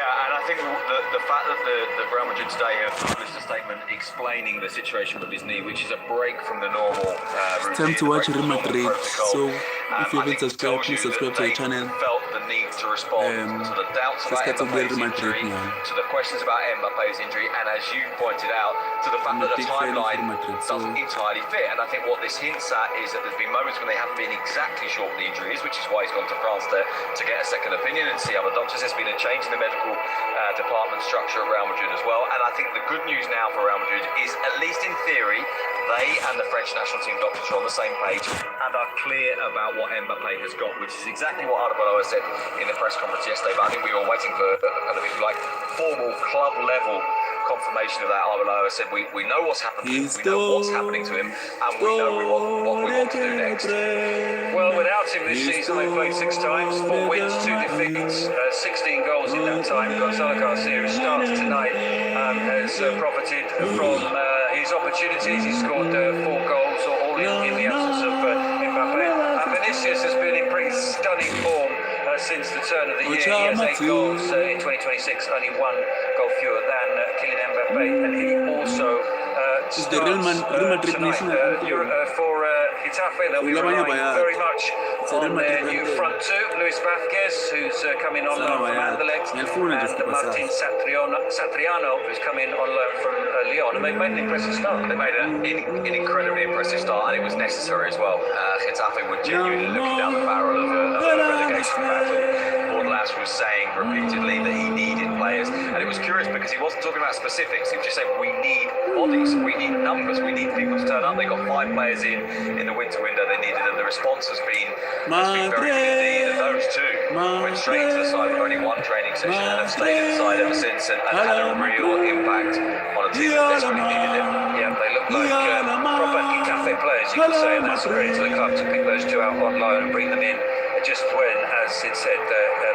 Yeah, and I think the fact that the Real Madrid today have published a statement explaining the situation with his knee, which is a break from the normal routine. It's time to watch Real Madrid. So if you haven't subscribed, please subscribe to the channel. Felt the need to respond to the doubts about Mbappe's injury, to the questions about Mbappe's injury, and as you pointed out, to the fact that the timeline doesn't entirely fit. And I think what this hints at is that there's been moments when they haven't been exactly sure what the injury is, which is why he's gone to France to get a second opinion and see other doctors. There's been a change in the medical department structure at Real Madrid as well. And I think the good news now for Real Madrid is, at least in theory, they and the French national team doctors are on the same page and are clear about what Mbappe has got, which is exactly what Arbeloa said in the press conference yesterday. But I think we were waiting for kind of, if you like, formal club level confirmation of that. Arbeloa said we know what's happened to him, we know what's happening to him, and we know what we want to do next. Well, without him this season, they played 6 times, 4 wins, 2 defeats, 16 goals in that time. Gonzalo Garcia starts tonight, has profited from his opportunities. He scored 4 goals, all in the absence of Mbappe. And Vinicius has been in pretty stunning form since the turn of the year. He has 8 goals in 2026, only 1 goal fewer than Kylian Mbappe, and he also starts tonight for Getafe. They'll be relying very much on their new front 2, Luis Vázquez, who's come in on loan from Anderlecht, and Martin Satriano, who's come in on loan from Lyon. And they've made an impressive start. They made an incredibly impressive start, and it was necessary as well. Getafe were genuinely looking down the barrel of a relegation battle. Bordalas was saying repeatedly that he needed players, and it was curious because he wasn't talking about specifics. He was just saying we need bodies, we need numbers, we need people to turn up. They got 5 players in the winter window they needed, and the response has been very good indeed. And those 2 went straight into the side with only 1 training session and have stayed in the side ever since, and had a real impact on a team that desperately needed them. Yeah, they look like proper Getafe players, you could say, and that's credit to the club to pick those 2 out on loan and bring them in just when, as it said,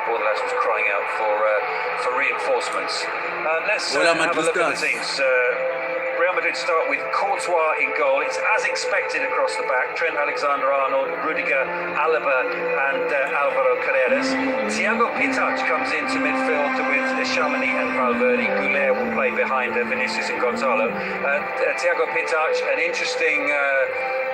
Bordalas was crying out for reinforcements. Let's have a look at the teams. Real Madrid start with Courtois in goal. It's as expected across the back. Trent Alexander-Arnold, Rudiger, Alaba and Alvaro Carreras. Thiago Pitac comes into midfield with Tchouaméni and Valverde. Goulet will play behind Vinicius and Gonzalo. Thiago Pitac, an interesting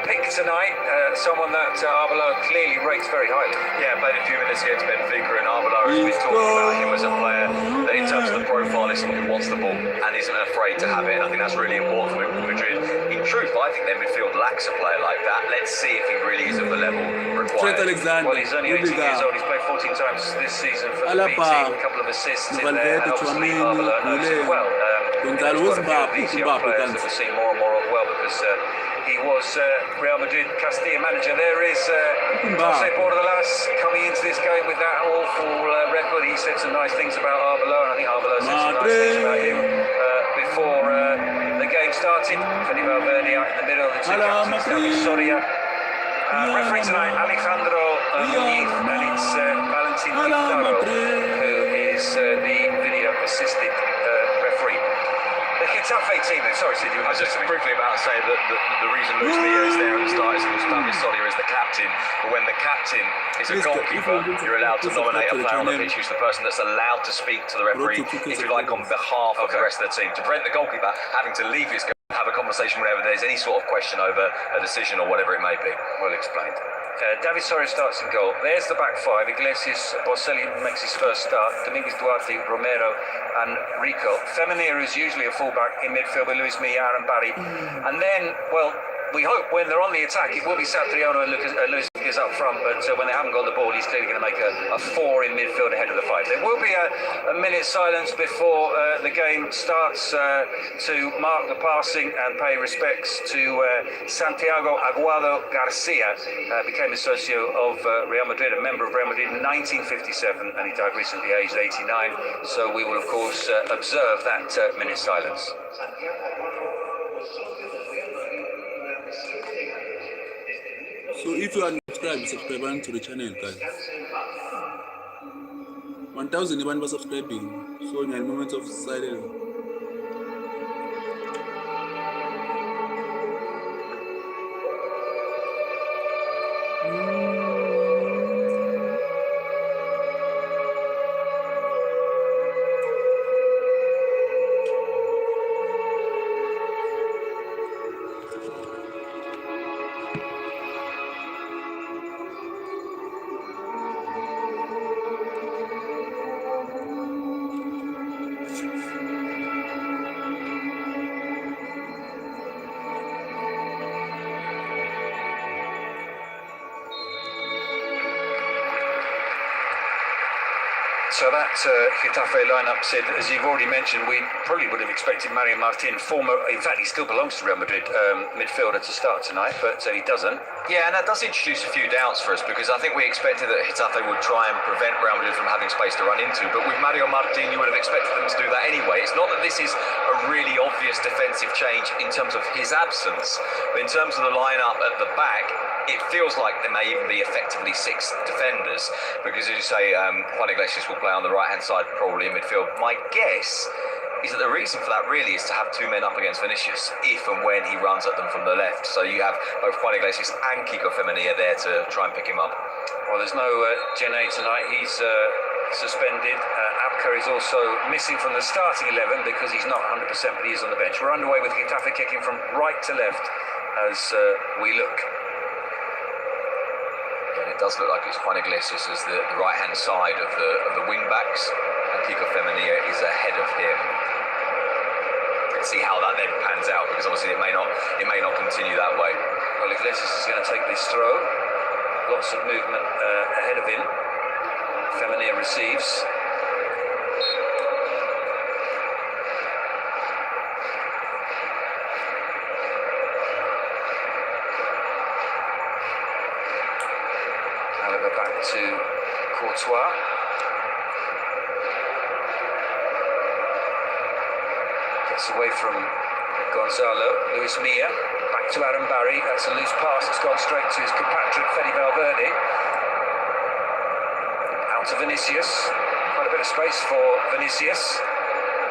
pick tonight, someone that Arbeloa clearly rates very highly. Yeah, played a few minutes against Benfica, and Arbeloa has been talking about him as a player that, in terms of the profile, is someone who wants the ball and isn't afraid to have it. And I think that's really important for Madrid. In truth, I think their midfield lacks a player like that. Let's see if he really is at the level required. Well, he's only 18 years old. He's played 14 times this season for the B team, a couple of assists in there, and obviously Arbeloa knows him well. He's got a few of these young players that we're seeing more and more of well, because he was Real Madrid Castilla manager. There is Jose Bordalas coming into this game with that awful record. He said some nice things about Arbeloa, and I think Arbeloa said some nice things about him before the game started. Felipe Valverde out in the middle, the 2 captains, David Soria. Referee tonight, Alejandro Muñiz, and it's Valentin Pizarro, who is the video assisted referee. The Getafe team, sorry, Sid, I was just briefly about to say that the reason Luis Milla is there at the start is because David Soria is the captain. But when the captain is a goalkeeper, you're allowed to nominate a player on the pitch who's the person that's allowed to speak to the referee, if you like, on behalf of the rest of the team, to prevent the goalkeeper having to leave his goal, have a conversation whenever there's any sort of question over a decision or whatever it may be. Well explained. David Soria starts in goal. There's the back 5. Iglesias, Boselli makes his first start. Dominguez Duarte, Romero and Rico. Femenir is usually a fullback in midfield with Luis Millar and Barry. And then, well, we hope when they're on the attack, it will be Satriano and Luis up front, but when they haven't got the ball, he's clearly going to make a 4 in midfield ahead of the 5. There will be a minute's silence before the game starts to mark the passing and pay respects to Santiago Aguado Garcia. Became a socio of Real Madrid, a member of Real Madrid in 1957, and he died recently, aged 89. So we will, of course, observe that minute's silence. So if you are not subscribed to the channel, guys. 1,000 even subscribing. So in a moment of silence. So that Getafe lineup, Sid, as you've already mentioned, we probably would have expected Mario Martin, in fact he still belongs to Real Madrid, midfielder, to start tonight, but he doesn't. Yeah, and that does introduce a few doubts for us, because I think we expected that Getafe would try and prevent Real Madrid from having space to run into, but with Mario Martin you would have expected them to do that anyway. It's not that this is a really obvious defensive change in terms of his absence, but in terms of the lineup at the back, it feels like there may even be effectively 6 defenders, because as you say, Juan Iglesias will play on the right-hand side, probably in midfield. My guess is that the reason for that really is to have 2 men up against Vinicius, if and when he runs at them from the left. So you have both Juan Iglesias and Kiko Femenia there to try and pick him up. Well, there's no Jene tonight. He's suspended. Abker is also missing from the starting 11 because he's not 100%, but he is on the bench. We're underway with Getafe kicking from right to left as we look. And it does look like it's Juan Iglesias as the right-hand side of the wing-backs, and Kiko Femenia is ahead of him. Let's see how that then pans out, because obviously it may not continue that way. Well, Iglesias is going to take this throw. Lots of movement ahead of him. Femenia receives. Back to Courtois. Gets away from Gonzalo. Luis Milla. Back to Adam Barry. That's a loose pass. It's gone straight to his compatriot Fede Valverde. Out to Vinicius. Quite a bit of space for Vinicius.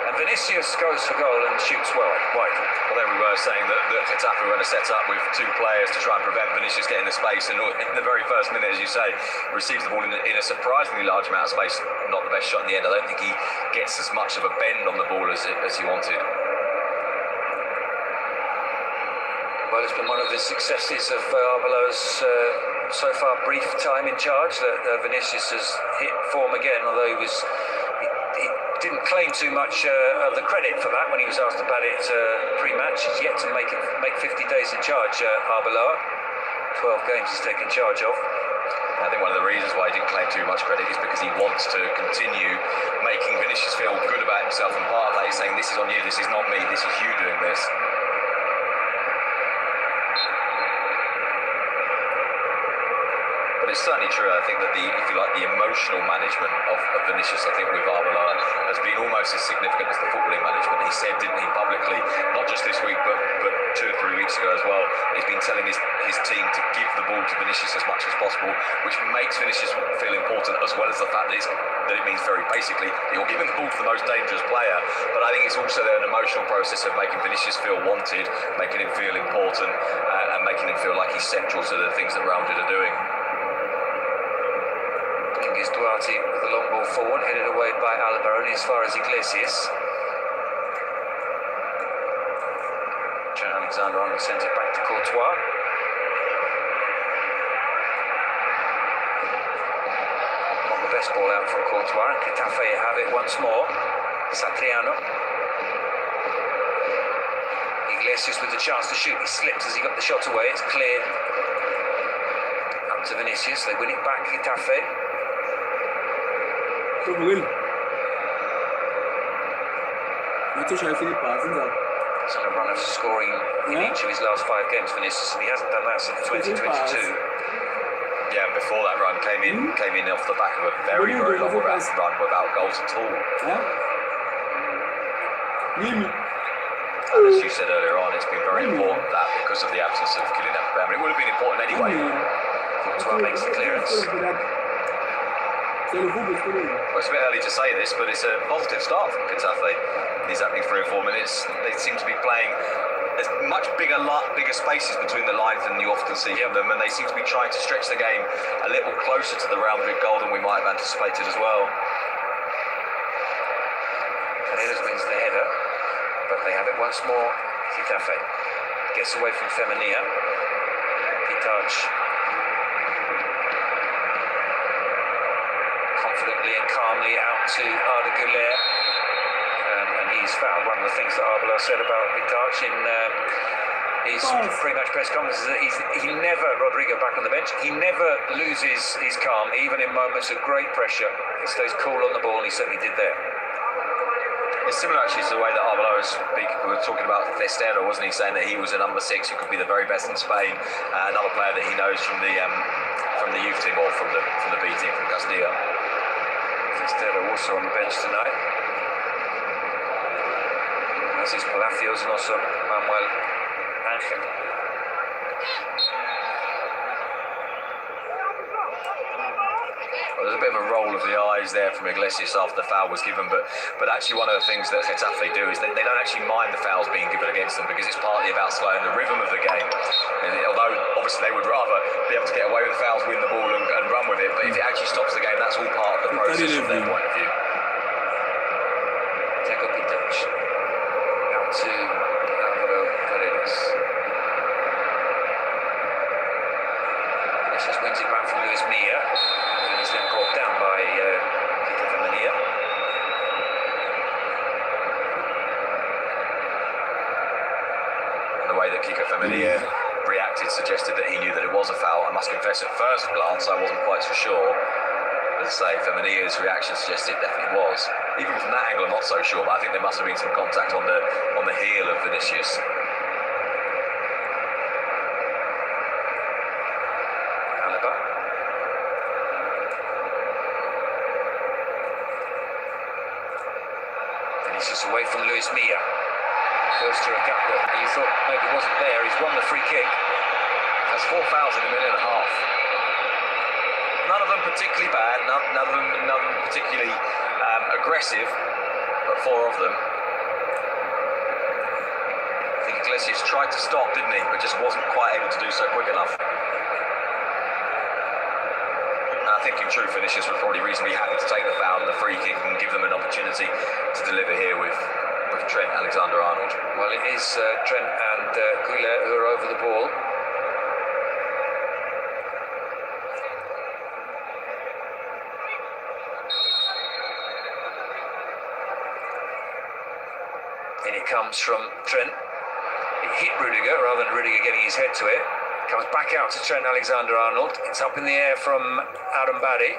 And Vinicius goes for goal and shoots well, wide. Well, there we were saying that Getafe were going to set up with 2 players to try and prevent Vinicius getting the space, and in the very first minute, as you say, receives the ball in a surprisingly large amount of space. Not the best shot in the end. I don't think he gets as much of a bend on the ball as he wanted. Well, it's been one of the successes of Arbeloa's so far brief time in charge that Vinicius has hit form again, although he didn't claim too much of the credit for that when he was asked about it pre-match. He's yet to make 50 days in charge, Arbeloa. 12 games he's taken charge of. I think one of the reasons why he didn't claim too much credit is because he wants to continue making Vinicius feel good about himself, and part of that is saying, this is on you, this is not me, this is you doing this. But it's certainly true, I think, that the emotional management of Vinicius, I think, with Arbeloa has been almost as significant as the footballing management. He said, didn't he, publicly, not just this week, but 2 or 3 weeks ago as well, he's been telling his team to give the ball to Vinicius as much as possible, which makes Vinicius feel important, as well as the fact that it means very basically you're giving the ball to the most dangerous player. But I think it's also an emotional process of making Vinicius feel wanted, making him feel important, and making him feel like he's central to the things that Real Madrid are doing. Is Duarte with the long ball forward, headed away by Alvaro, as far as Iglesias. Trent Alexander-Arnold sends it back to Courtois. Not the best ball out from Courtois. Getafe have it once more. Satriano. Iglesias with the chance to shoot. He slips as he got the shot away. It's cleared. Up to Vinicius. They win it back, Getafe. So Will. Not so shy for the passing up. He's on a run of scoring in each of his last 5 games, Vinicius, and he hasn't done that since 2022. Yeah, before that run came in off the back of a very long run without goals at all. And as you said earlier on, it's been very important that because of the absence of Kylian Mbappe, I mean, it would have been important anyway. Courtois makes the clearance. Well, it's a bit early to say this, but it's a positive start from Getafe. These opening 3 or 4 minutes, they seem to be playing. There's much bigger spaces between the lines than you often see from them, and they seem to be trying to stretch the game a little closer to the Real Madrid goal than we might have anticipated as well. Paredes wins the header, but they have it once more. Getafe gets away from Femenia. Pitaj confidently and calmly out to Arda Güler, and he's fouled. One of the things that Arbeloa said about Pitaj his pre-match press conferences that he never, Rodrigo back on the bench, he never loses his calm, even in moments of great pressure. He stays cool on the ball, and he certainly did there. It's similar actually to the way that Arbeloa was talking about Estero, wasn't he? Saying that he was a number 6 who could be the very best in Spain. Another player that he knows from the youth team, or from the B team from Castilla. Estero also on the bench tonight. As is Palacios and also Manuel Angel. Well, there's a bit of a roll of the eyes there from Iglesias after the foul was given, but actually one of the things that Getafe do is they don't actually mind the fouls being given against them, because it's partly about slowing the rhythm of the game. And although obviously they would rather be able to get away with the fouls, win the ball and run with it, but if it actually stops the game, that's all part of the process from their point of view. Jacob Pitach out to Alvaro Paredes. This just wins it back from Luis Milla, and is then brought down by Kiko Femenia. And the way that Kiko Femenia reacted suggested that he knew that it was a foul. I must confess, at first glance, I wasn't quite so sure. As I say, Femenia's reaction suggested it definitely was. Even from that angle, I'm not so sure, but I think there must have been some contact on the heel of Vinicius. Alaba. Vinicius away from Luis Milla. Goes to a gap that you thought maybe wasn't there. He's won the free kick. Has 4 fouls in a minute and a half. None of them particularly bad, none of them particularly aggressive, but 4 of them. I think Iglesias tried to stop, didn't he, but just wasn't quite able to do so quick enough. And I think in truth, Vinicius was probably reasonably happy to take the foul and the free kick and give them an opportunity to deliver here with Trent Alexander-Arnold. Well, it is Trent and Goulet who are over the ball. In it comes from Trent. It hit Rudiger rather than Rudiger getting his head to it. Comes back out to Trent Alexander-Arnold. It's up in the air from Adam Badi.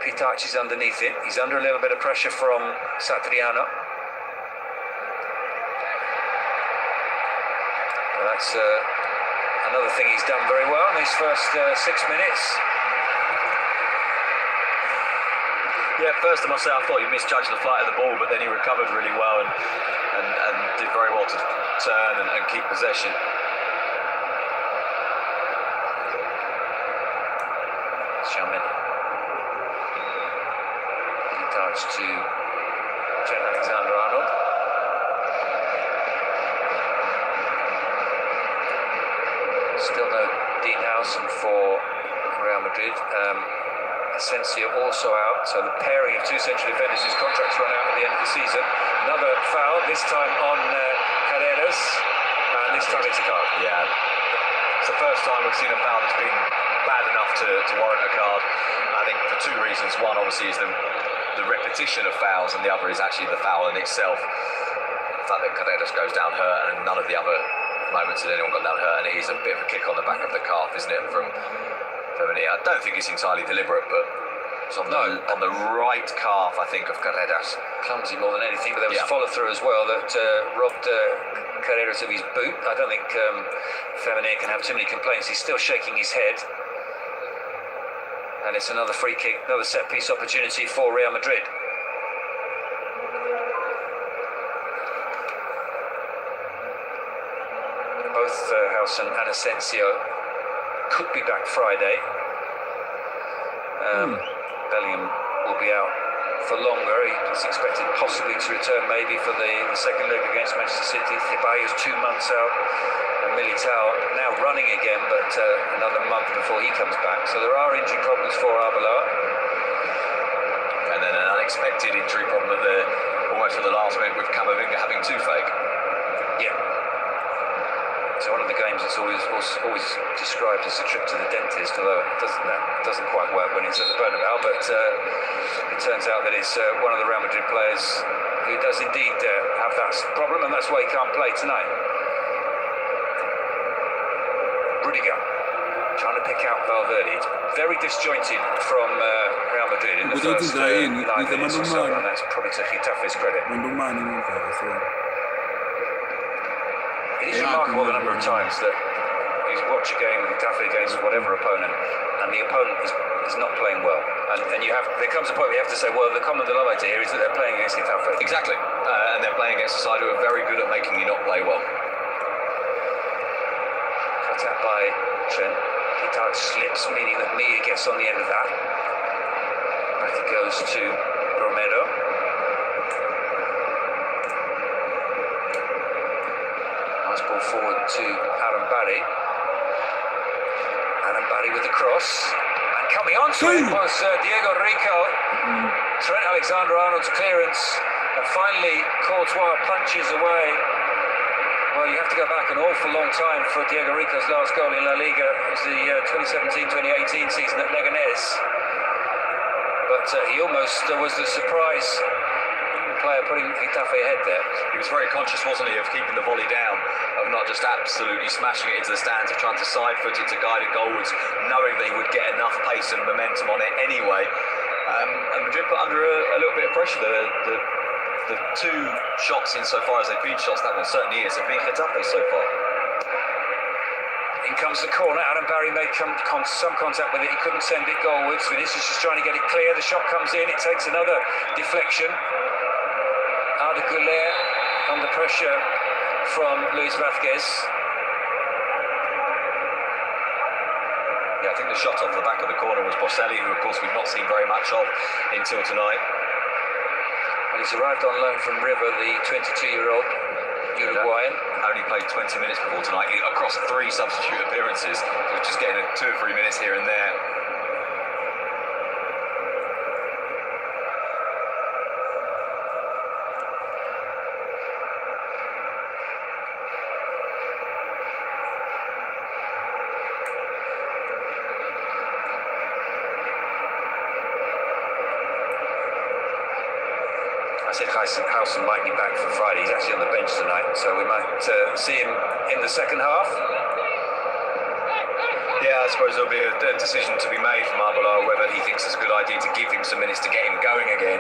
Pitach is underneath it. He's under a little bit of pressure from Satriano. That's another thing he's done very well in his first 6 minutes. Yeah, first I must say I thought he misjudged the flight of the ball, but then he recovered really well and did very well to turn and keep possession. Xiamen. Pitach to Trent Alexander-Arnold. Still no Dean Howson for Real Madrid. Asensio also out, so the pairing of 2 central defenders whose contracts run out at the end of the season. Another foul, this time on Carreras, and this time it's a card. Yeah, it's the first time we've seen a foul that's been bad enough to warrant a card. I think for 2 reasons. One, obviously, is the repetition of fouls, and the other is actually the foul in itself. The fact that Carreras goes down hurt, and none of the other moments that anyone got down hurt, and it is a bit of a kick on the back of the calf, isn't it, from Femenia. I don't think it's entirely deliberate, but it's on the right calf, I think, of Carreras. Clumsy more than anything, but there was follow-through as well that robbed Carreras of his boot. I don't think Femenia can have too many complaints. He's still shaking his head. And it's another free kick, another set-piece opportunity for Real Madrid. Both Howson and Asensio could be back Friday. Bellingham will be out for longer. He's expected possibly to return maybe for the second leg against Manchester City. Ceballos 2 months out, and Militao now running again, but another month before he comes back. So there are injury problems for Arbeloa. And then an unexpected injury problem almost at the last minute with Camavinga having toothache. Yeah. So one of the games that's always described as a trip to the dentist, although that doesn't quite work when it's at the Bernabeu, but it turns out that it's one of the Real Madrid players who does indeed have that problem, and that's why he can't play tonight. Rudiger trying to pick out Valverde. It's very disjointed from Real Madrid in the first 9 minutes or so, and that's probably to Getafe's credit. It is remarkable the number of times that you watch a game with Getafe against whatever opponent, and the opponent is not playing well. And there comes a point where you have to say, well, the common denominator here is that they're playing against Getafe. Exactly. And they're playing against a side who are very good at making you not play well. Cut out by Trent. Guitart slips, meaning that Mia gets on the end of that. Back it goes to Romero. Nice ball forward to Aaron Barry. Aaron Barry with the cross. And coming on to it was Diego Rico. Trent Alexander-Arnold's clearance. And finally, Courtois punches away. Well, you have to go back an awful long time for Diego Rico's last goal in La Liga. It was the 2017-2018 season at Leganés. But he almost was the surprise player putting Getafe ahead there. He was very conscious, wasn't he, of keeping the volley down, of not just absolutely smashing it into the stands, of trying to side-foot it to guide it goalwards, knowing that he would get enough pace and momentum on it anyway. And Madrid put under a little bit of pressure. The two shots insofar as they've been shots, that one certainly is, have been Getafe so far. In comes the corner. Adam Barry made some contact with it. He couldn't send it goalwards. Vinicius is trying to get it clear. The shot comes in. It takes another deflection. Arda Güler under pressure from Luis Vázquez. Yeah, I think the shot off the back of the corner was Boselli, who of course we've not seen very much of until tonight. And he's arrived on loan from River, the 22-year-old Uruguayan. Only played 20 minutes before tonight across 3 substitute appearances. So just getting 2 or 3 minutes here and there. I said Howson might be back for Friday. He's actually on the bench tonight, so we might see him in the second half. Yeah, I suppose there'll be a decision to be made from Arbeloa whether he thinks it's a good idea to give him some minutes to get him going again,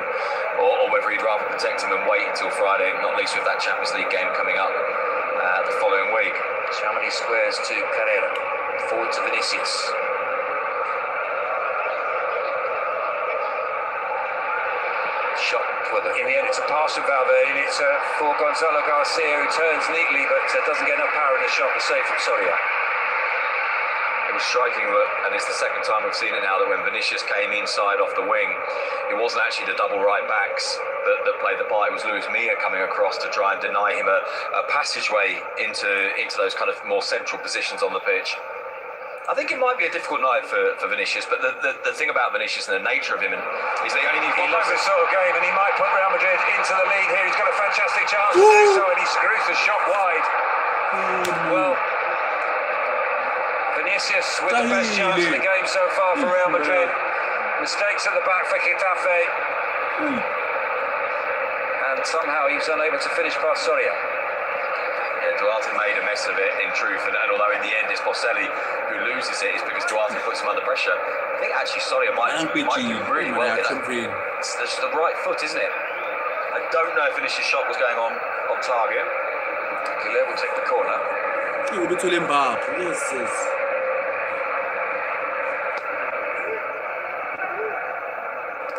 or whether he'd rather protect him and wait until Friday, not least with that Champions League game coming up the following week. Chamini squares to Carrera, forward to Vinicius. Shot, well, in the end it's a pass from Valverde, and it's for Gonzalo Garcia, who turns neatly but doesn't get enough power in the shot to save from Soria. It was striking, and it's the second time we've seen it now, that when Vinicius came inside off the wing, it wasn't actually the double right backs that played the part. It was Luis Milla coming across to try and deny him a passageway into those kind of more central positions on the pitch. I think it might be a difficult night for Vinicius, but the thing about Vinicius and the nature of him is that he only needs one. He loves this sort of game, and he might put Real Madrid into the lead here. He's got a fantastic chance to do so, and he screws the shot wide. Well, Vinicius with the best chance of the game so far for Real Madrid. Mistakes at the back for Getafe. And somehow he was unable to finish past Soria. Duarte made a mess of it, in truth, and although in the end it's Boselli who loses it, it's because Duarte puts him under pressure. I think actually Soria might do really well here. It's the right foot, isn't it? I don't know if Vinicius' shot was going on target. Güler will take the corner.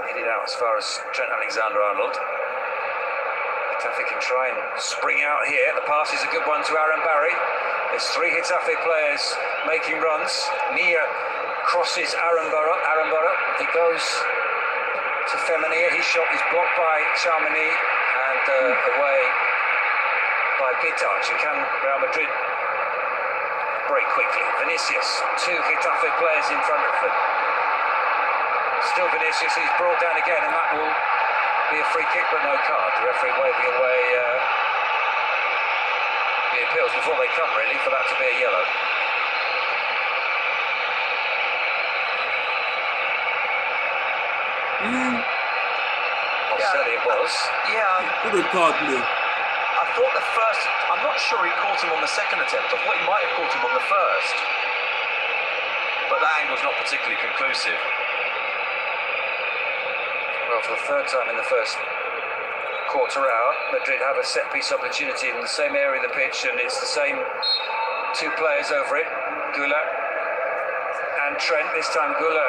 Hit it out as far as Trent Alexander-Arnold. Getafe can try and spring out here. The pass is a good one to Aaron Barry. There's 3 Getafe players making runs. Nia crosses Aaron Barra. He goes to Femenia. His shot is blocked by Chamini and away by Pitarch. And can Real Madrid break quickly? Vinicius, 2 Getafe players in front of them. Still Vinicius, he's brought down again, and that will be a free kick but no card. The referee waving away the appeals before they come, really, for that to be a yellow. Boselli it was. I thought the first, I'm not sure he caught him on the second attempt. I thought he might have caught him on the first. but that angle's not particularly conclusive. Well, for the third time in the first quarter hour, Madrid have a set-piece opportunity in the same area of the pitch, and it's the same two players over it, Gula and Trent. This time Gula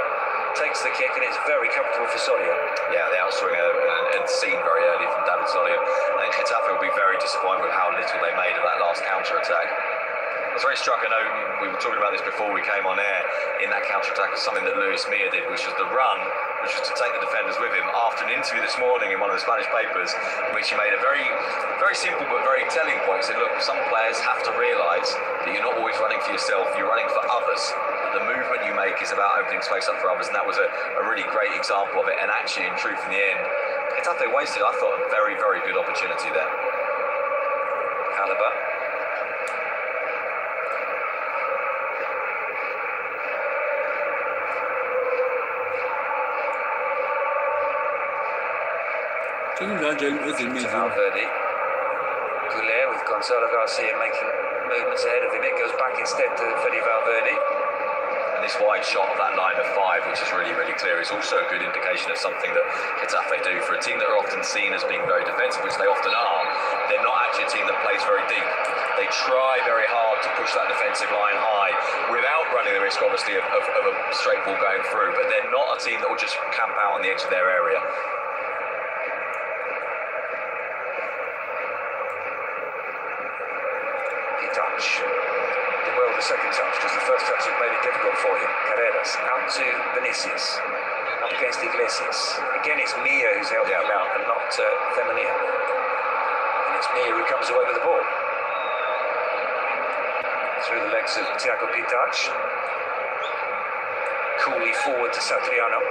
takes the kick, and it's very comfortable for Solia. Yeah, the outswinger and seen very early from David Solia. I think Getafe will be very disappointed with how little they made of that last counter-attack. I was very struck, I know we were talking about this before we came on air, in that counter-attack was something that Luis Milla did, which was the run, which was to take the defenders with him, after an interview this morning in one of the Spanish papers, in which he made a very, very simple but very telling point. He said, look, some players have to realise that you're not always running for yourself, you're running for others. That the movement you make is about opening space up for others, and that was a really great example of it. And actually, in truth, in the end, Getafe wasted, I thought, a very, very good opportunity there. Alaba. Valverde. Goulet with Gonzalo Garcia making movements ahead of him. It goes back instead to Fede Valverde. And this wide shot of that line of five, which is really, really clear, is also a good indication of something that Getafe do. For a team that are often seen as being very defensive, which they often are, they're not actually a team that plays very deep. They try very hard to push that defensive line high without running the risk, obviously, of a straight ball going through. But they're not a team that will just camp out on the edge of their area. Touch. Did well the second touch, because the first touch had made it difficult for him. Carreras out to Vinicius, up against Iglesias. Again, it's Milla who's helping him out, and not Femenía. And it's Milla who comes away with the ball. Through the legs of Thiago Pitach. Coolly forward to Satriano.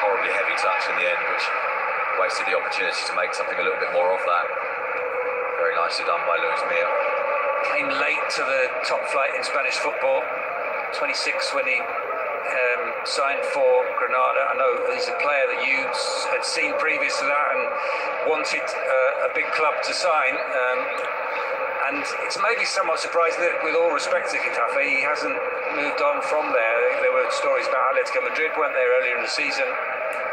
Horribly heavy touch in the end, which wasted the opportunity to make something a little bit more of that. Very nicely done by Luis Milla. Came late to the top flight in Spanish football. 26 when he signed for Granada. I know he's a player that you had seen previous to that and wanted a big club to sign. And it's maybe somewhat surprising that, with all respect to Getafe, he hasn't moved on from there. There were stories about Atletico Madrid, weren't there, earlier in the season?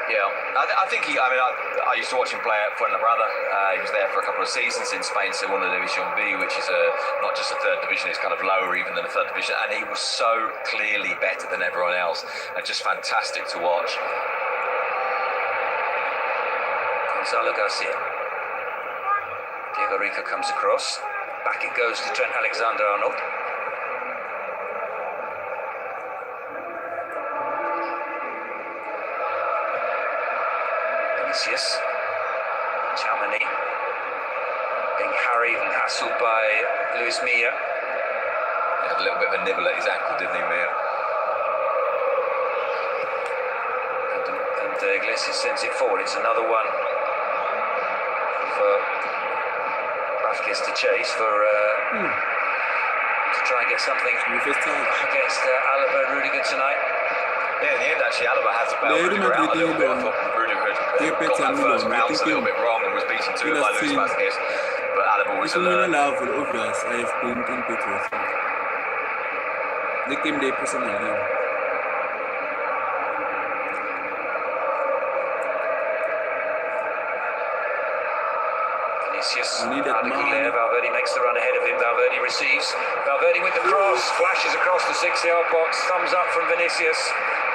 Yeah, I think I used to watch him play at Fuenlabrada. He was there for a couple of seasons in Spain, Segunda División B, which is not just a third division, it's kind of lower even than a third division. And he was so clearly better than everyone else, and just fantastic to watch. Gonzalo Garcia. Diego Rico comes across. Back it goes to Trent Alexander-Arnold. Vinicius. Chamani. Being harried and hassled by Luis Milla. He had a little bit of a nibble at his ankle, didn't he, Milla? And Iglesias sends it forward. It's another one for Vázquez to chase, to try and get something against Alaba and Rudiger tonight. Yeah, in the end, actually, Alaba has a bell Rudiger out a little bit. I thought Rudiger had got that first bounce a little bit wrong and was beaten to it by Luis Vázquez. But Alaba was alert. Obvious, I have been in Petros. The game day personally. Valverde makes the run ahead of him. Valverde receives. Valverde with the cross, flashes across the 6-yard box. Thumbs up from Vinicius.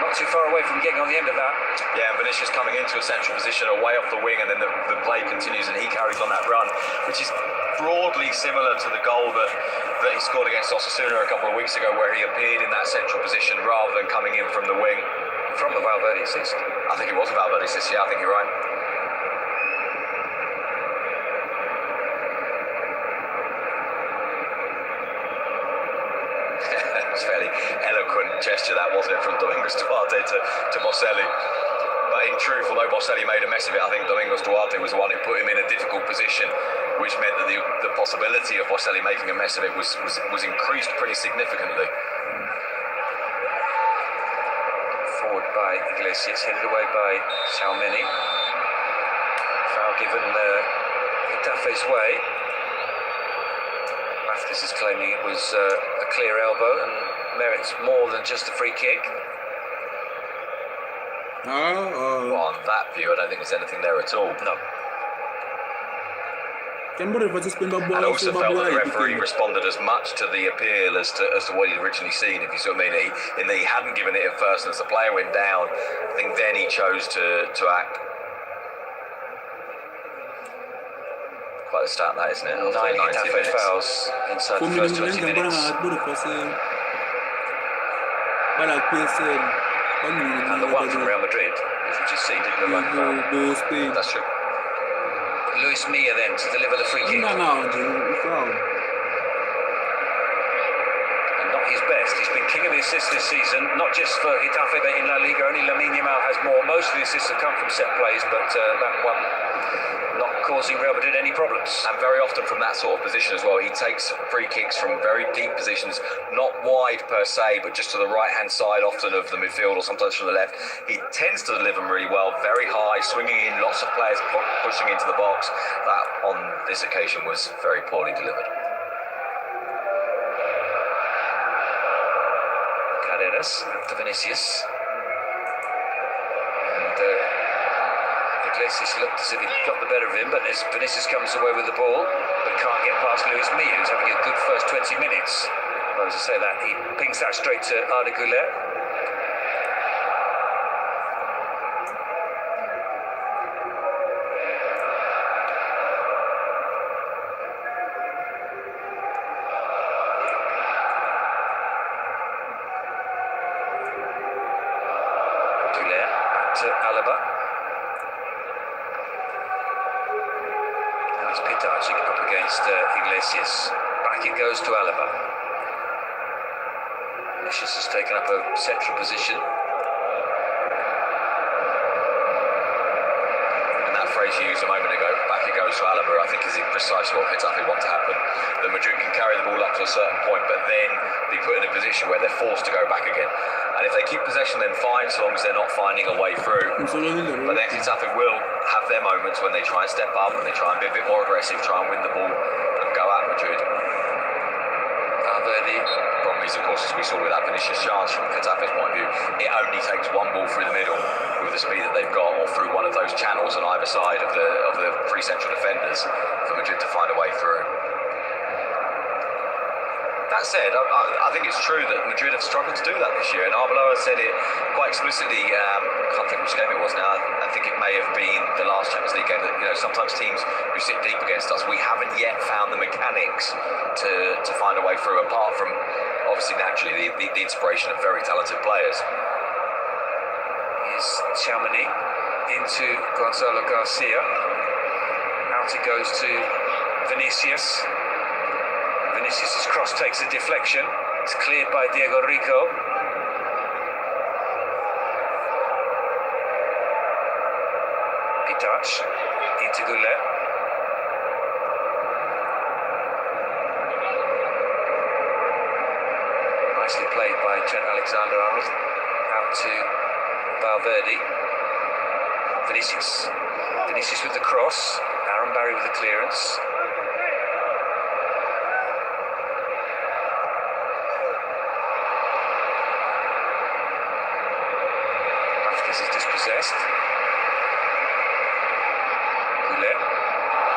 Not too far away from getting on the end of that. Yeah, and Vinicius coming into a central position away off the wing, and then the play continues and he carries on that run, which is broadly similar to the goal that he scored against Osasuna a couple of weeks ago, where he appeared in that central position rather than coming in from the wing. From a Valverde assist. I think it was a Valverde assist, yeah, I think you're right. Fairly eloquent gesture that, wasn't it, from Domingos Duarte to Boselli. But in truth, although Boselli made a mess of it, I think Domingos Duarte was the one who put him in a difficult position, which meant that the possibility of Boselli making a mess of it was increased pretty significantly. Forward by Iglesias, headed away by Salmini. Foul given Getafe's way. This is claiming it was a clear elbow and merits more than just a free kick. Well, on that view, I don't think there's anything there at all. No. And I also felt that the referee responded as much to the appeal as to what he'd originally seen, if you see what I mean. In that he hadn't given it at first, and as the player went down, I think then he chose to act. Quite a stat, that, isn't it? 9 Getafe fouls inside the first 20 minutes. And the one from Real Madrid, which we just seen, didn't look like a foul. That's true. Luis Milla then to deliver the free kick. And not his best. He's been king of the assists this season, not just for Getafe, but in La Liga. Only Lamine Yamal has more. Most of the assists have come from set plays, but that one not causing Real Madrid any problems. And very often from that sort of position as well. He takes free kicks from very deep positions, not wide per se, but just to the right-hand side often of the midfield or sometimes from the left. He tends to deliver them really well, very high, swinging in, lots of players pushing into the box. That, on this occasion, was very poorly delivered. Carreras to Vinicius. And Iglesias looked as if he got the better of him, but as Vinicius comes away with the ball, but can't get past Luis Milla, who's having a good first 20 minutes. Well, as I say that, he pings that straight to Arda Güler. Güler back to Alaba. Now it's Pitacic up against Iglesias. Back it goes to Alaba. Vinicius has taken up a central position. And that phrase you used a moment ago, back it goes to Alaba, I think is precisely what Getafe want to happen. The Madrid can carry the ball up to a certain point, but then be put in a position where they're forced to go back again. And if they keep possession, then fine, so long as they're not finding a way through. But then Getafe will have their moments when they try and step up, and they try and be a bit more aggressive, try and win the ball, and go at Madrid. Valverde. Problem is, of course, as we saw with that Vinicius chance from Getafe's point of view, it only takes one ball through the middle with the speed that they've got, or through one of those channels on either side of the three central defenders for Madrid to find a way through. That said, I think it's true that Madrid have struggled to do that this year, and Arbeloa said it quite explicitly. I can't think which game it was now. I think it may have been the last Champions League game. That, sometimes teams who sit deep against us, we haven't yet found the mechanics to find a way through. Apart from obviously naturally the inspiration of very talented players. Here's Tchouaméni into Gonzalo Garcia. Out it goes to Vinicius. Vinicius' cross takes a deflection. It's cleared by Diego Rico. Pitac into Güler. Nicely played by Trent Alexander-Arnold. Out to Valverde. Vinicius. Vinicius with the cross. Aaron Barry with the clearance. Is dispossessed. Güler.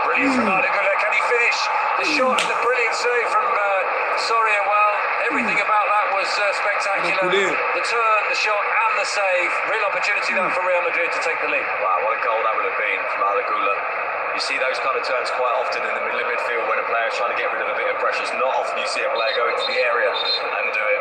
Brilliant from Arda Güler. Can he finish the shot? And the brilliant save from Soria. Well, everything about that was spectacular. The turn, the shot, and the save. Real opportunity that for Real Madrid to take the lead. Wow, what a goal that would have been from Arda Güler. You see those kind of turns quite often in the middle of midfield when a player is trying to get rid of a bit of pressure. It's not often you see a player go into the area and do it.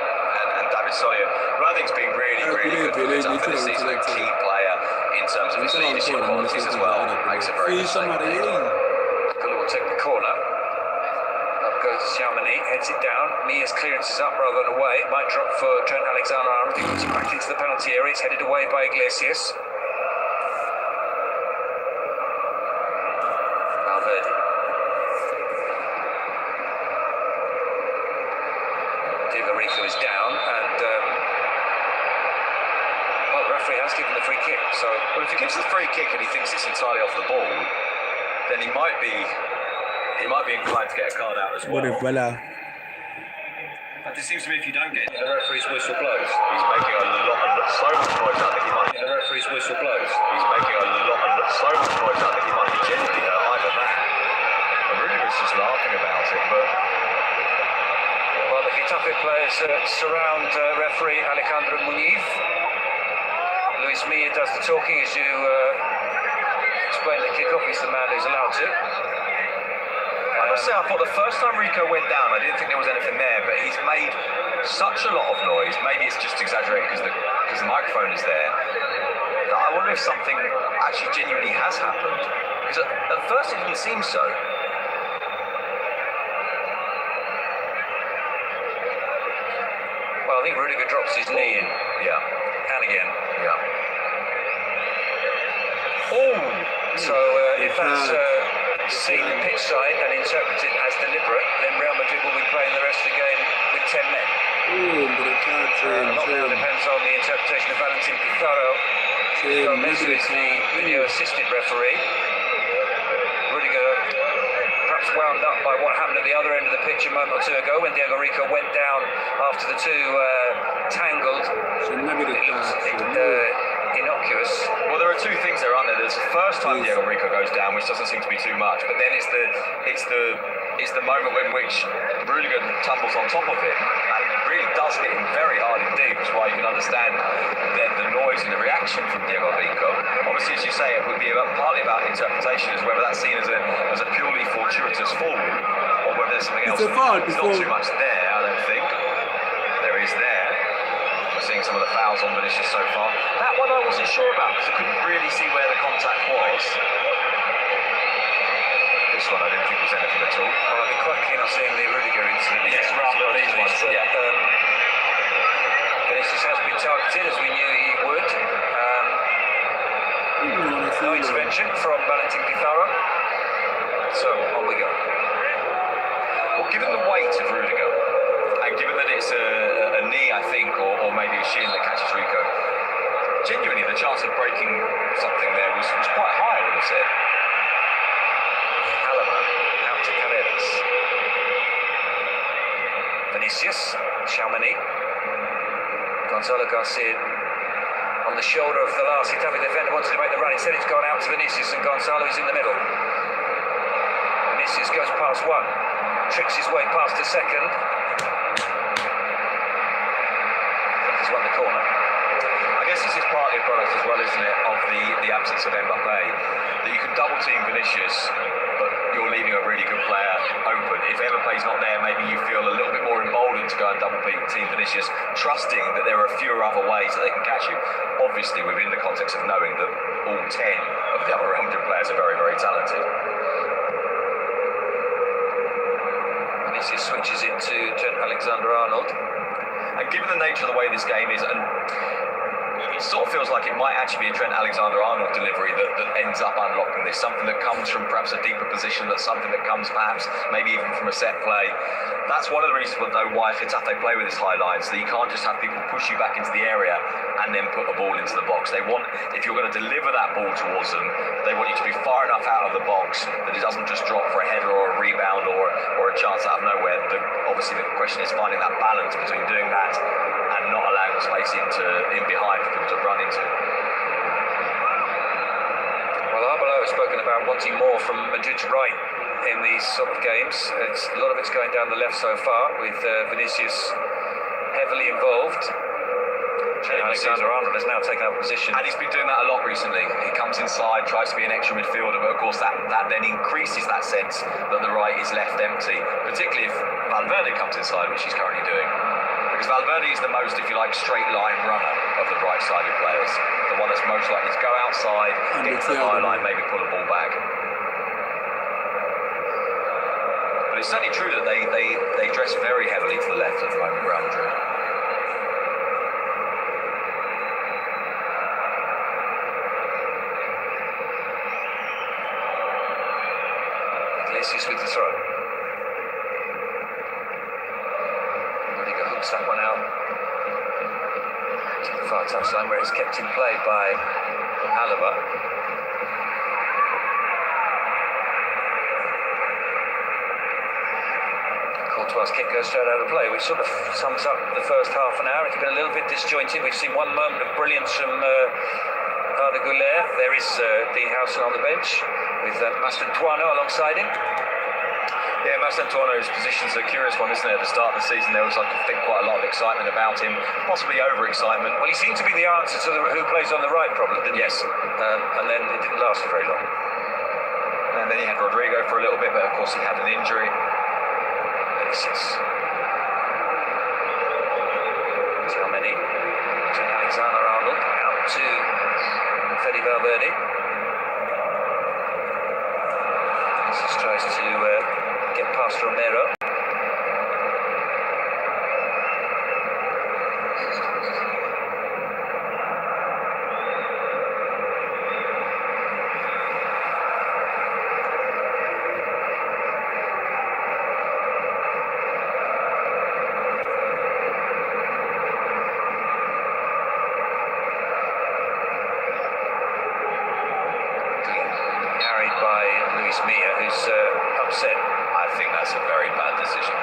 And David Soria, who I think has been really good for Getafe this season, a key player in terms of his leadership qualities as well. Makes a very good save. Güler will take the corner. Up goes Tchouaméni, heads it down. Mia's clearance is up rather than away. It might drop for Trent Alexander-Arnold. He puts it back into the penalty area. It's headed away by Iglesias. Valverde. Diego Rico is down, and well, the referee has given the free kick. So, well, if he gives the free kick and he thinks it's entirely off the ball, then he might be inclined to get a card out as well. Voilà. It just seems to me if you don't get it, The referee's whistle blows. He's making a lot of so much noise. I think he might. The referee's whistle blows. He's making a lot of so much noise. I think he might be genuinely hurt. Either that, or really was just laughing about it. But Well, the Getafe players surround referee Alejandro Muniz. Luis Milla does the talking as you explain the kick-off. He's the man who's allowed to. I must say, I thought the first time Rico went down, I didn't think there was anything there. But he's made such a lot of noise. Maybe it's just exaggerated because the microphone is there. That I wonder if something actually genuinely has happened. Because at first it didn't seem so. Well, I think Rudiger drops his knee in. Yeah. And again. Yeah. Oh! So if that's seen pitch side and interpreted as deliberate, then Real Madrid will be playing the rest of the game with 10 men. A lot now depends on the interpretation of Valentin Pizarro. Gomez, who is the video assistant referee. Rudiger perhaps wound up by what happened at the other end of the pitch a moment or two ago when Diego Rico went down after the two tangled. It looked innocuous. Well, there are two things there, aren't there? There's the first time Diego Rico goes down, which doesn't seem to be too much, but then it's the moment in which Rudiger tumbles on top of it and really does hit him very hard indeed, which is why you can understand then the noise and the reaction from Diego Rico. Obviously, as you say, it would be partly about interpretation, as whether that's seen as a purely fortuitous fall or whether there's something else. It's a foul There's before. not too much there, I don't think. There is there. We're seeing some of the fouls on Vinicius so far. That one I wasn't sure about because I couldn't really see where the contact was. This one I didn't think was anything at all. Well, I've been quite keen on seeing the Rudiger incident. Yes, rather than these ones, yeah. Vinicius has been targeted as we knew he would. No intervention from Valentin Pizarro. So on we go. Well, given the weight of Rudiger, and given that it's a knee, I think, or maybe a shin that catches Rico, genuinely the chance of breaking something there was quite high, I would have said. Alaba out to Carreras. Vinicius, Chaumani. Gonzalo Garcia on the shoulder of the last Getafe defender, wanted to make the run. Instead it's gone out to Vinicius and Gonzalo is in the middle. Vinicius goes past one, tricks his way past the second. He's won the corner. I guess this is partly a product as well, isn't it, of the absence of Mbappe, that you can double team Vinicius, but you're leaving a really good player open. If Mbappe's not there, maybe you feel a little bit more emboldened to go and double team Vinicius, trusting that there are fewer other ways that they can catch you. Obviously, within the context of knowing that all 10 of the other Real Madrid players are very, very talented. Vinicius switches it to Trent Alexander-Arnold. And given the nature of the way this game is, and it sort of feels like it might actually be a Trent Alexander-Arnold delivery that ends up unlocking this. Something that comes from perhaps a deeper position, that's something that comes perhaps maybe even from a set play. That's one of the reasons though why Getafe play with this high line, so that you can't just have people push you back into the area and then put the ball into the box. They want, if you're going to deliver that ball towards them, they want you to be far enough out of the box that it doesn't just drop for a header or a rebound or a chance out of nowhere. Obviously the question is finding that balance between doing that and not allowing the space in behind for people to run into. Well, Arbeloa has spoken about wanting more from Madrid's right in these sort of games. A lot of it's going down the left so far, with Vinicius heavily involved. Alexander-Arnold has now taken up a position. And he's been doing that a lot recently. He comes inside, tries to be an extra midfielder, but of course that then increases that sense that the right is left empty, particularly if Valverde comes inside, which he's currently doing. Because Valverde is the most, if you like, straight line runner of the right-sided players. The one that's most likely to go outside, get to the byline, maybe pull a ball back. But it's certainly true that they dress very heavily to the left at the moment, Real Madrid. Iglesias with the throw. Rudiger hooks that one out to the far touchline where it's kept in play by Alaba. Courtois' kick goes straight out of play, which sort of sums up the first half an hour. It's been a little bit disjointed. We've seen one moment of brilliance from Arda Güler. There is Dean Howson on the bench with Mastantuono alongside him. Yeah, Mastantuono's position's a curious one, isn't it? At the start of the season, there was, I think, quite a lot of excitement about him, possibly over-excitement. Well, he seemed to be the answer to who plays on the right problem, didn't he? Yes. And then it didn't last very long. And then he had Rodrigo for a little bit, but of course he had an injury. Tchouaméni to Alexander-Arnold, out to Fede Valverde. Vinicius tries to get past Romero. Who's upset. I think that's a very bad decision.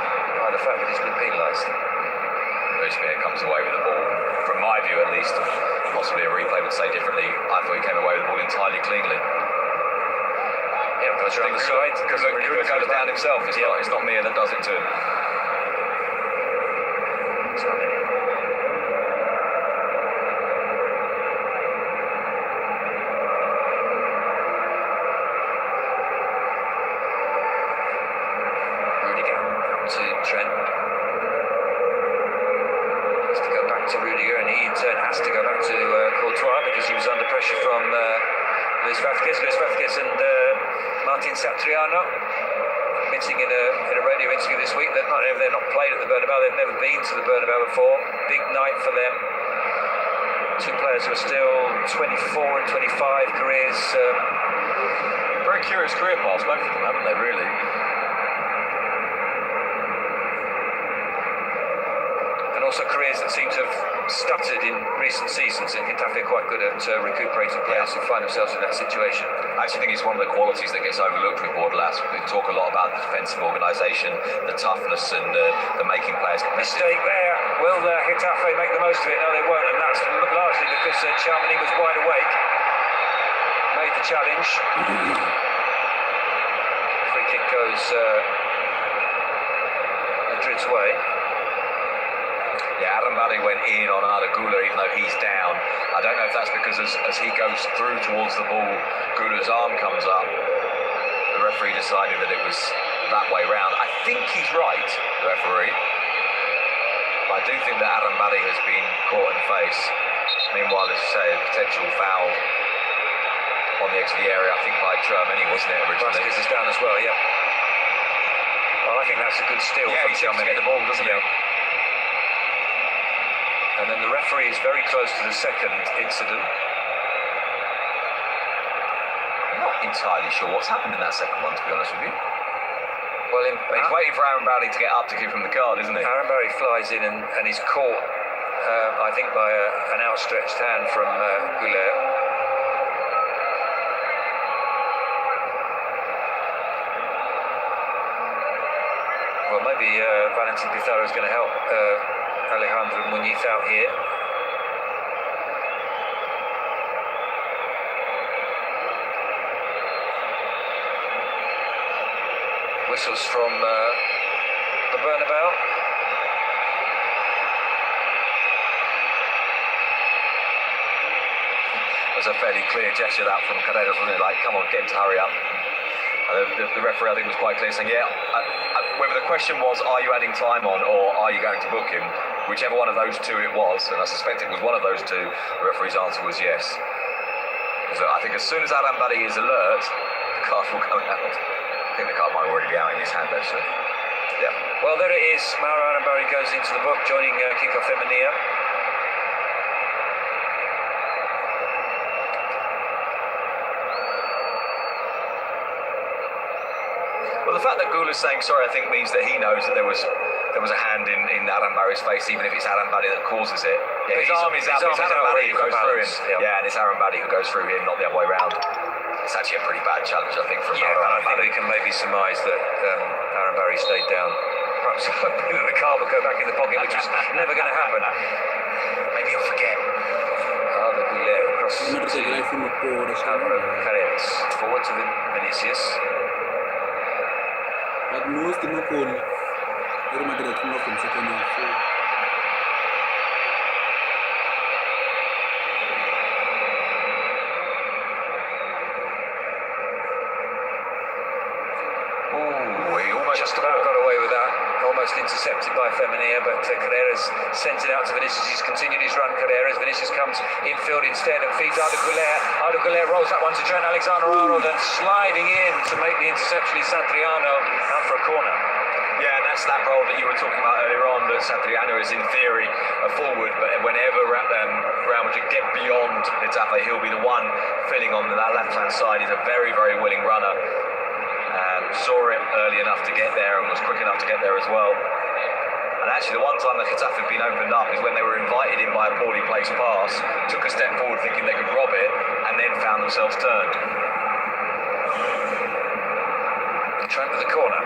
By the fact that he's been penalised. Luis Milla comes away with the ball. From my view, at least, possibly a replay would say differently. I thought he came away with the ball entirely cleanly. Yeah, goes around the side. Goes down himself. It's not Milla that does it to him. To Trent. Has to go back to Rudiger, and he in turn has to go back to Courtois because he was under pressure from Luis Vázquez. Luis Vázquez and Martin Satriano admitting in a radio interview this week that they're not played at the Bernabeu. They've never been to the Bernabeu before. Big night for them. Two players who are still 24 and 25 careers. Very curious career paths, both of them, haven't they, really? Also careers that seem to have stuttered in recent seasons, and Getafe are quite good at recuperating players who find themselves in that situation. I actually think it's one of the qualities that gets overlooked with Bordelas. We talk a lot about the defensive organisation, the toughness, and the making players competitive. Mistake there. Will Getafe make the most of it? No, they won't, and that's largely because Tchouaméni was wide awake. Made the challenge. Free kick goes Madrid's way. Yeah, Adam Badi went in on Arda Güler even though he's down. I don't know if that's because as he goes through towards the ball, Güler's arm comes up. The referee decided that it was that way round. I think he's right, the referee. But I do think that Adam Badi has been caught in the face. Meanwhile, as you say, a potential foul on the edge of the area, I think by Tchouaméni, wasn't it, originally? Vázquez is down as well, yeah. Well, I think that's a good steal from Tchouaméni. Get the ball, doesn't he? And then the referee is very close to the second incident. I'm not entirely sure what's happened in that second one, to be honest with you. Well, he's waiting for Aaron Bowley to get up to give him the card, isn't he? Aaron Bowley flies in and he's caught, I think, by an outstretched hand from Güler. Well, maybe Valentin Pizarro is going to help Alejandro Muñiz out here. Whistles from the Bernabeu. It was a fairly clear gesture that from Carreras, wasn't it? Like, come on, get him to hurry up. The referee, I think, was quite clear, saying, yeah, whether the question was, are you adding time on or are you going to book him? Whichever one of those two it was, and I suspect it was one of those two, the referee's answer was yes. So I think as soon as Adam Badi is alert, the card will go out. I think the card might already be out in his hand, actually. Yeah. Well, there it is. Mauro Adam Badi goes into the book, joining Kiko Femenia. Well, the fact that Güler's saying sorry, I think, means that he knows that there was a hand in Adam Barry's face, even if it's Adam Badi that causes it. Yeah, his arm is out. It's Adam Badi who goes through him. Yeah, and it's Aaron Badi who goes through him, not the other way around. It's actually a pretty bad challenge, I think, from Mauro. I think we can maybe surmise that Aaron Badi stayed down. perhaps hoping that the car would go back in the pocket, which was never going to happen. Maybe he'll forget. The Goulet across to Alvaro Carreras. Forward to Vinicius. But most of the goal, Real Madrid came off in second half. So. Just about got away with that. Almost intercepted by Femenía, but Carreras sent it out to Vinicius. He's continued his run, Carreras. Vinicius comes infield instead and feeds Arda Güler. Arda Güler rolls that one to Trent Alexander-Arnold and sliding in to make the interception is Satriano out for a corner. Yeah, that's that role that you were talking about earlier on, that Satriano is in theory a forward, but whenever Real Madrid get beyond Getafe, he'll be the one filling on that left-hand side. He's a very, very willing runner. Saw it early enough to get there and was quick enough to get there as well. And actually the one time that Getafe have been opened up is when they were invited in by a poorly placed pass, took a step forward thinking they could rob it, and then found themselves turned. Trent with the corner.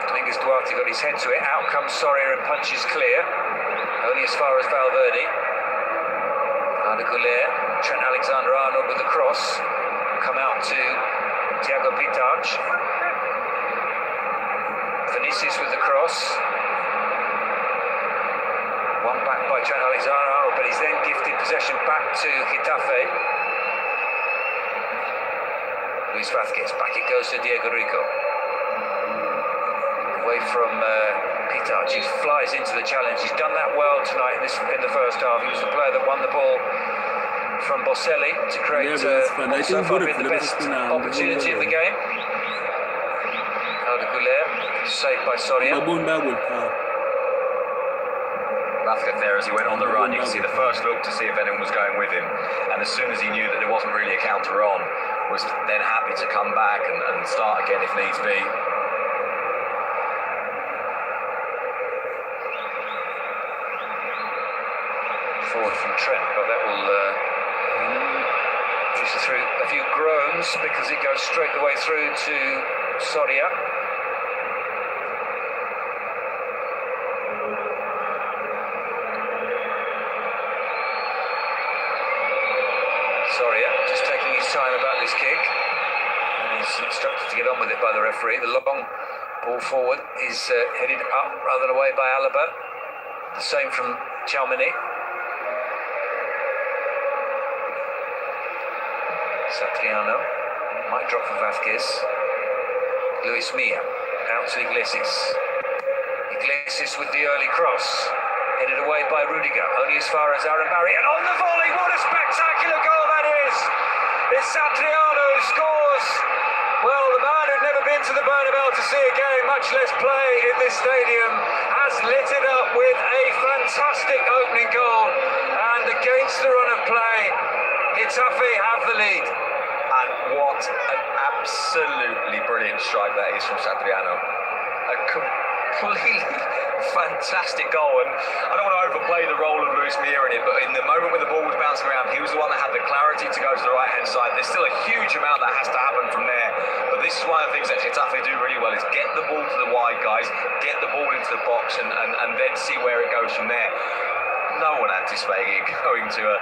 Dominguez Duarte got his head to it. Out comes Soria and punches clear. Only as far as Valverde. Arda Güler. Trent Alexander-Arnold with the cross. Come out to Thiago Pitach. Vinicius with the cross. One back by Trent Alexander-Arnold, but he's then gifted possession back to Getafe. Luis Vázquez, back it goes to Diego Rico. Away from Pitach, he flies into the challenge. He's done that well tonight in the first half. He was the player that won the ball from Boselli to create so far been the best opportunity of the game. Arda Güler, saved by Soria. Vázquez there as he went on the run, you can see the first look to see if anyone was going with him, and as soon as he knew that there wasn't really a counter on, was then happy to come back and start again if needs be. Forward from Trent, but that will through a few groans because it goes straight the way through to Soria. Soria just taking his time about this kick, and he's instructed to get on with it by the referee. The long ball forward is headed up rather than away by Alaba. The same from Tchouaméni. Satriano might drop for Vázquez. Luis Milla out to Iglesias. Iglesias with the early cross, headed away by Rudiger, only as far as Aaron Barry, and on the volley, what a spectacular goal that is! It's Satriano who scores. Well, the man who'd never been to the Bernabeu to see a game, much less play in this stadium, has lit it up with a fantastic opening goal, and against the run of play, Getafe have the lead. And what an absolutely brilliant strike that is from Satriano. A completely fantastic goal, and I don't want to overplay the role of Luis Milla in it, but in the moment when the ball was bouncing around, he was the one that had the clarity to go to the right-hand side. There's still a huge amount that has to happen from there, but this is one of the things that Getafe do really well, is get the ball to the wide guys, get the ball into the box, and then see where it goes from there. No one anticipated it going to a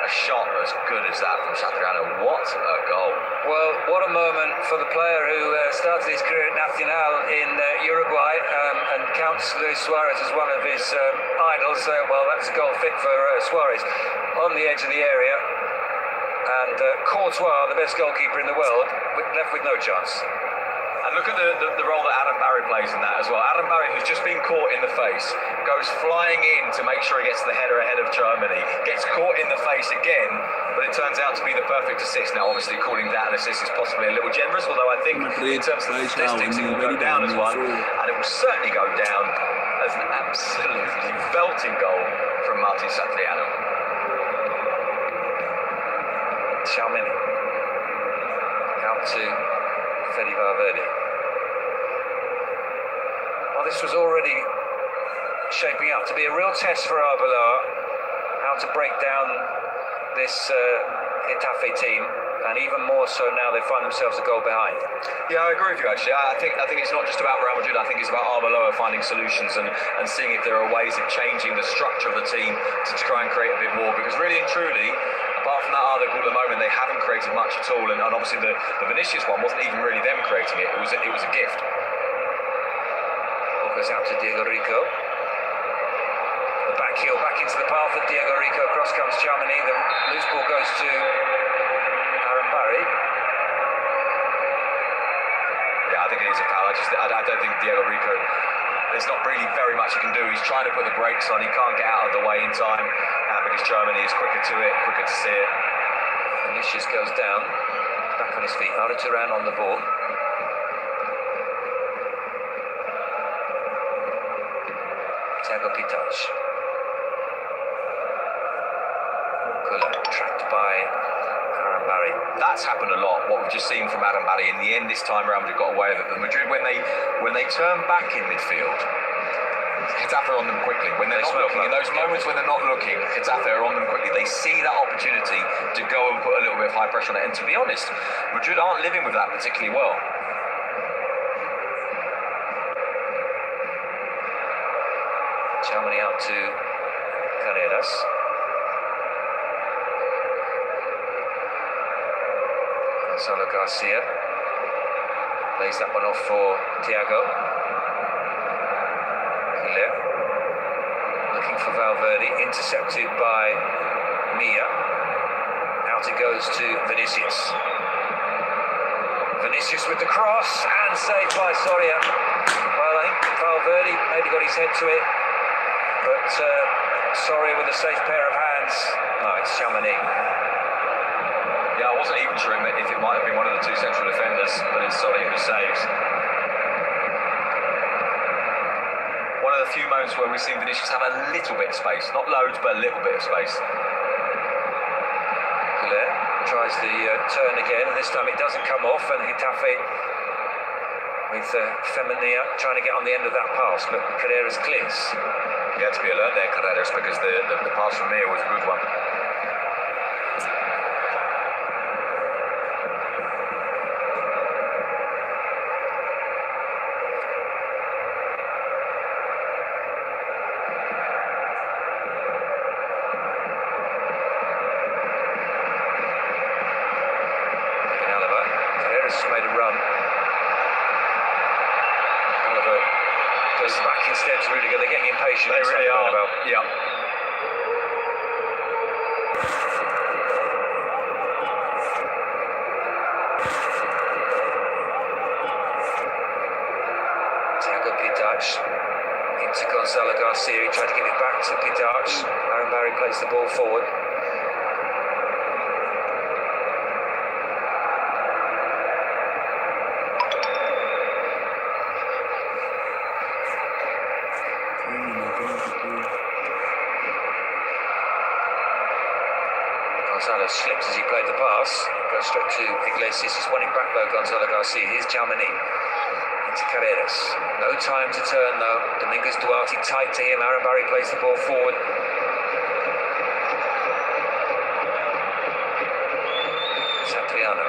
shot as good as that from Satriano. What a goal. Well, what a moment for the player who started his career at Nacional in Uruguay and counts Luis Suarez as one of his idols. Well, that's a goal fit for Suarez on the edge of the area. And Courtois, the best goalkeeper in the world, left with no chance. And look at the role that Adam Barry plays in that as well. Adam Barry, who's just been caught in the face, goes flying in to make sure he gets the header ahead of Germany, gets caught in the face again, but it turns out to be the perfect assist. Now, obviously, calling that an assist is possibly a little generous, although I think in terms of the statistics, it will go down as one, and it will certainly go down as an absolutely belting goal from Martin Satriano. Tchouaméni out to Fede Valverde. Well, this was already shaping up to be a real test for Arbeloa, how to break down this Getafe team. and even more so now they find themselves a goal behind. Yeah, I agree with you actually. I think it's not just about Real Madrid. I think it's about Arbeloa finding solutions and seeing if there are ways of changing the structure of the team to try and create a bit more. Because really and truly, apart from that other goal at the moment, they haven't created much at all. And obviously the Vinicius one wasn't even really them creating it. It was a gift. Ball goes out to Diego Rico. The back heel back into the path of Diego Rico. Cross comes Chamini. The loose ball goes to Aaron Barry. Yeah, I think it is a foul. I don't think Diego Rico, there's not really very much he can do. He's trying to put the brakes on. He can't get out of the way in time because Germany is quicker to it, quicker to see it. Vinicius goes down, back on his feet. Arda Turan on the ball. Thiago Pitach. Tracked by Aaron Barry. That's happened a lot. What we've just seen from Adam Barry. In the end, this time Real Madrid got away with it. But Madrid, when they turn back in midfield, Getafe are on them quickly. When they're not looking, in those moments when they're not looking, Getafe are on them quickly. They see that opportunity to go and put a little bit of high pressure on it. And to be honest, Madrid aren't living with that particularly well. Chamini out to Carreras. Gonzalo Garcia lays that one off for Thiago. Hilaire looking for Valverde, intercepted by Mia. Out it goes to Vinicius. Vinicius with the cross and saved by Soria. Well, I think Valverde maybe got his head to it, but Soria with a safe pair of hands. No, it's Chamini. Yeah, I wasn't even sure if it might have been one of the two central defenders, but it's Soria who saves. One of the few moments where we've seen Vinicius have a little bit of space. Not loads, but a little bit of space. Hilaire tries the turn again, and this time it doesn't come off, and Getafe with Femenia trying to get on the end of that pass, but Carreras clears. You had to be alert there, Carreras, because the pass from Mia was a good one. Made a run. Oliver goes back instead to Rudiger. They're getting impatient. They really are. Yeah. Thiago Pitach into Gonzalo Garcia. He tried to give it back to Pitach. Aaron Barry plays the ball forward. Gonzalo slips as he played the pass. Goes straight to Iglesias. He's won it back though, Gonzalo Garcia. Here's Chamini. Into Carreras. No time to turn though. Domingos Duarte tight to him. Aaron Barry plays the ball forward. Satriano.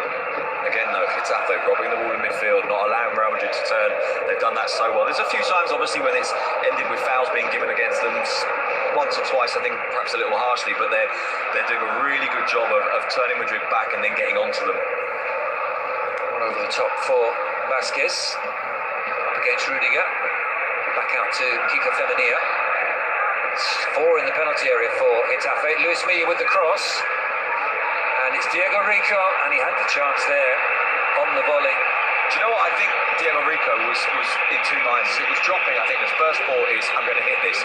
Again though, Getafe robbing the ball in midfield, not allowing Real Madrid to turn. They've done that so well. There's a few times obviously when it's ended with fouls being given against them. Once or twice, I think perhaps a little harshly, but they're doing a really good job of turning Madrid back and then getting onto them. One over the top for Vasquez. Up against Rudiger. Back out to Kiko Femenia. It's 4 in the penalty area for Getafe. Luis Milla with the cross. And it's Diego Rico, and he had the chance there on the volley. Do you know what? I think Diego Rico was in two minds. It was dropping. I think the first ball is, I'm going to hit this.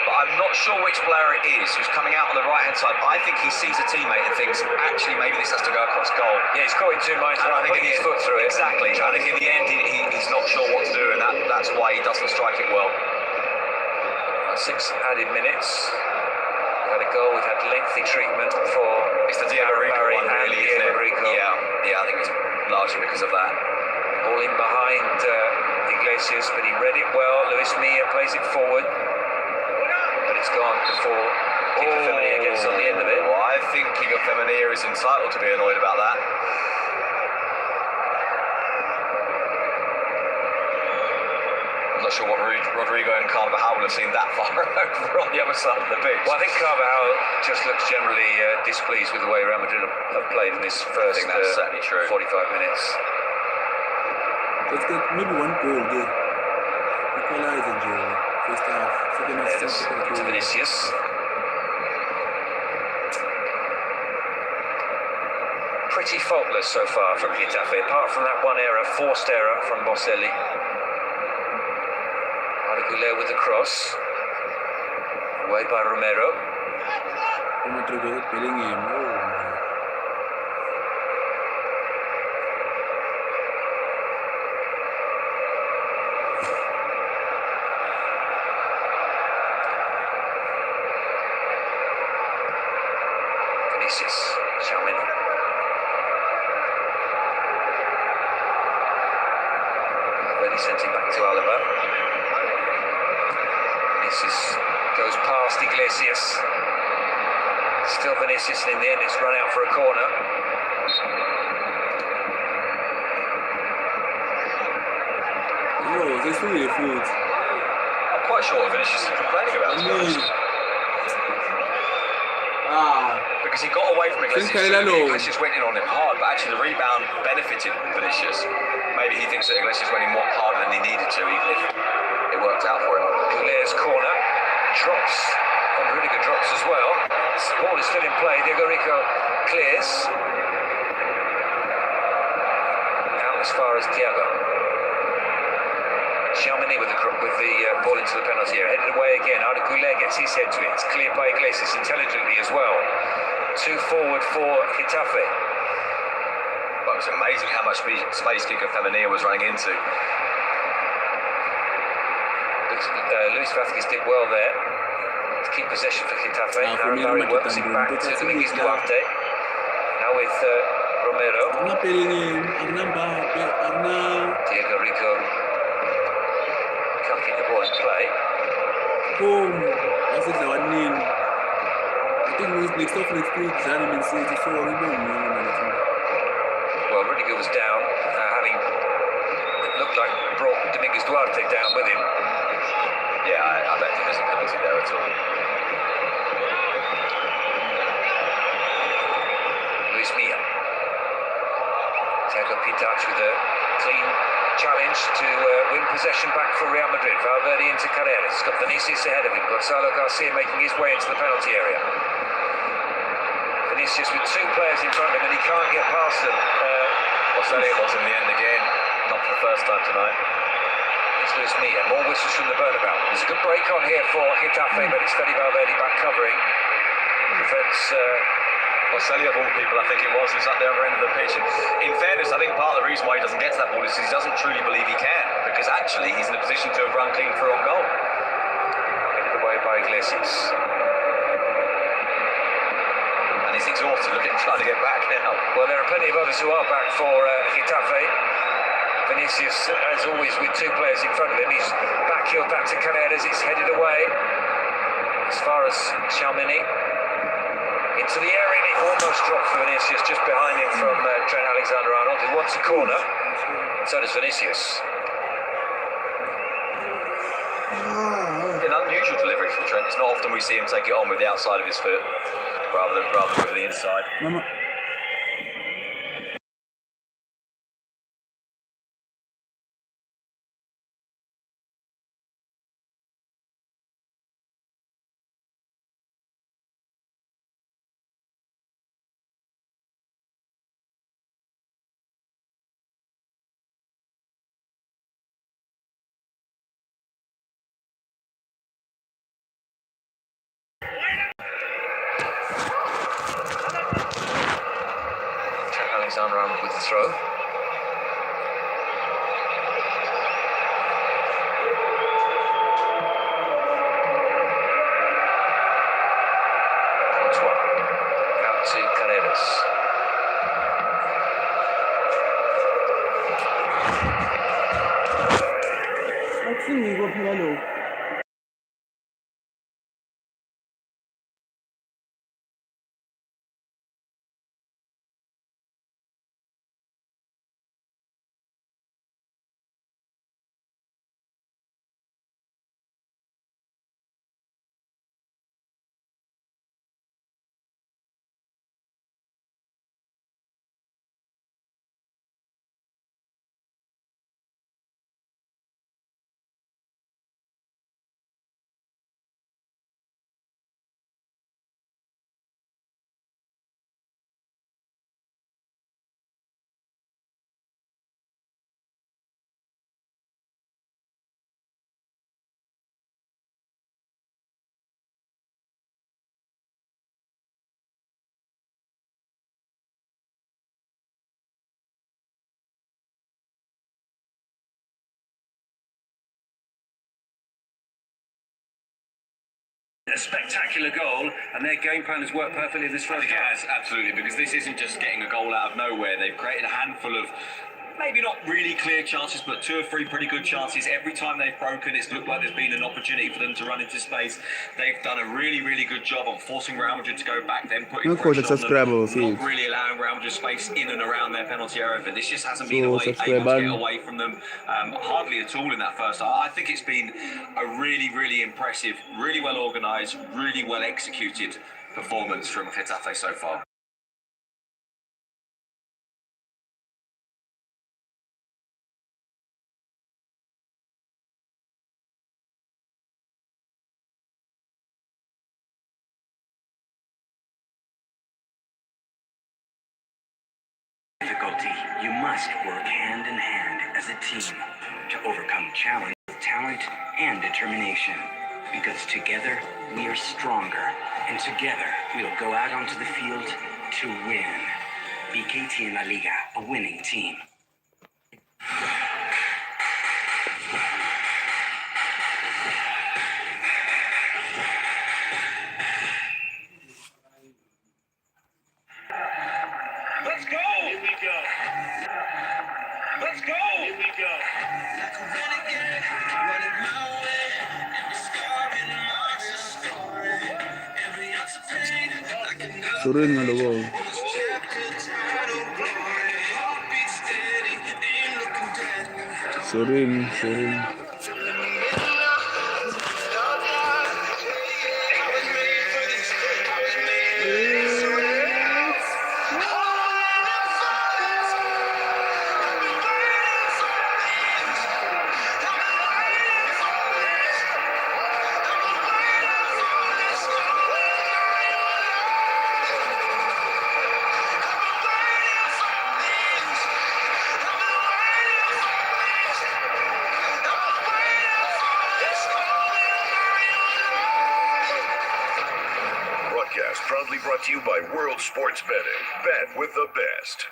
But I'm not sure which player it is who's coming out on the right-hand side. But I think he sees a teammate and thinks, actually, maybe this has to go across goal. Yeah, he's caught in two minds. And I think putting his foot through it. Exactly. I think in the end, he's not sure what to do, and that's why he doesn't strike it well. 6 added minutes. We've had a goal. We've had lengthy treatment for It's the Diego Rico one, really, isn't it? Rico. Yeah, I think it's largely because of that. All in behind Iglesias, but he read it well. Luis Milla plays it forward, but it's gone before Kiko Femenia gets on the end of it. Well, I think Kiko Femenia is entitled to be annoyed about that. I'm not sure what Rodrigo and Carvajal will have seen that far over on the other side of the pitch. Well, I think Carvajal just looks generally displeased with the way Real Madrid have played in this first that's certainly true. 45 minutes. Let's get maybe one goal there. Equalize and first half. Second half, To Vinicius. Pretty faultless so far from Getafe, apart from that one error, forced error from Boselli. Arguler with the cross. Away by Romero. Vinicius, Xiaomini. Already sent it back to Alaba. Vinicius goes past Iglesias. Still Vinicius, and in the end it's run out for a corner. No, this really food. I'm quite sure what Vinicius is complaining about, to be honest. Because he got away from Iglesias. Iglesias went in on him hard, but actually the rebound benefited Vinicius. Maybe he thinks that Iglesias went in more harder than he needed to, even if it worked out for him. Goulet's corner drops, and Rudiger drops as well. The ball is still in play. Diego Rico clears. Out as far as Thiago. Xiaomini with the ball into the penalty area. Headed away again. Arda Goulet gets his head to it. It's cleared by Iglesias intelligently as well. 2 forward for Getafe. Well, it was amazing how much space Kiko Femenia was running into. Luis Vázquez did well there to keep possession for Getafe. Aaron Barry works it back to Dominguez Duarte. Now with Romero. Diego Rico can't keep the ball in play. Well, Rudiger was down, having looked like brought Dominguez Duarte down with him. Yeah, I don't think there's a penalty there at all. Luis Milla. Thiago Pitac with a clean challenge to win possession back for Real Madrid. Valverde into Carreras. He's got Vinicius ahead of him. Gonzalo Garcia making his way into the penalty area. Vinicius with 2 players in front of him and he can't get past them. Boselli was in the end again. Not for the first time tonight. It's Luis Milla. More whistles from the Bernabeu. There's a good break on here for Getafe, but it's Fede Valverde back covering. Defence. Boselli of all people, I think it was, who's at the other end of the pitch. In fairness, I think part of the reason why he doesn't get to that ball is he doesn't truly believe he can, because actually he's in a position to have run clean through on goal. Headed away by Iglesias. And he's exhausted, look at him trying to get back now. Well, there are plenty of others who are back for Getafe. Vinicius, as always, with 2 players in front of him. He's backheeled back to Carreras. It's headed away. As far as Xiaomini. Into the area, and it almost dropped for Vinicius, just behind him from Trent Alexander-Arnold, who wants a corner. So does Vinicius. An unusual delivery from Trent. It's not often we see him take it on with the outside of his foot, rather than with the inside. Alexander-Arnold with the throw. Courtois out to Carreras. Let's see, we go a spectacular goal, and their game plan has worked perfectly in this first half. Yes, absolutely, because this isn't just getting a goal out of nowhere. They've created a handful of maybe not really clear chances, but 2 or 3 pretty good chances. Every time they've broken, it's looked like there's been an opportunity for them to run into space. They've done a really, really good job on forcing Real Madrid to go back, then putting pressure on them, not really allowing Real Madrid space in and around their penalty area. But this just hasn't been able to get away from them, hardly at all in that first half. I think it's been a really, really impressive, really well organised, really well executed performance from Getafe so far. Difficulty, you must work hand in hand as a team to overcome challenge with talent and determination. Because together we are stronger, and together we'll go out onto the field to win. BKT in La Liga, a winning team. Let's go! Here we go. Let's go! Here we go. Sorin on the wall. Sorin. Proudly brought to you by World Sports Betting. Bet with the best.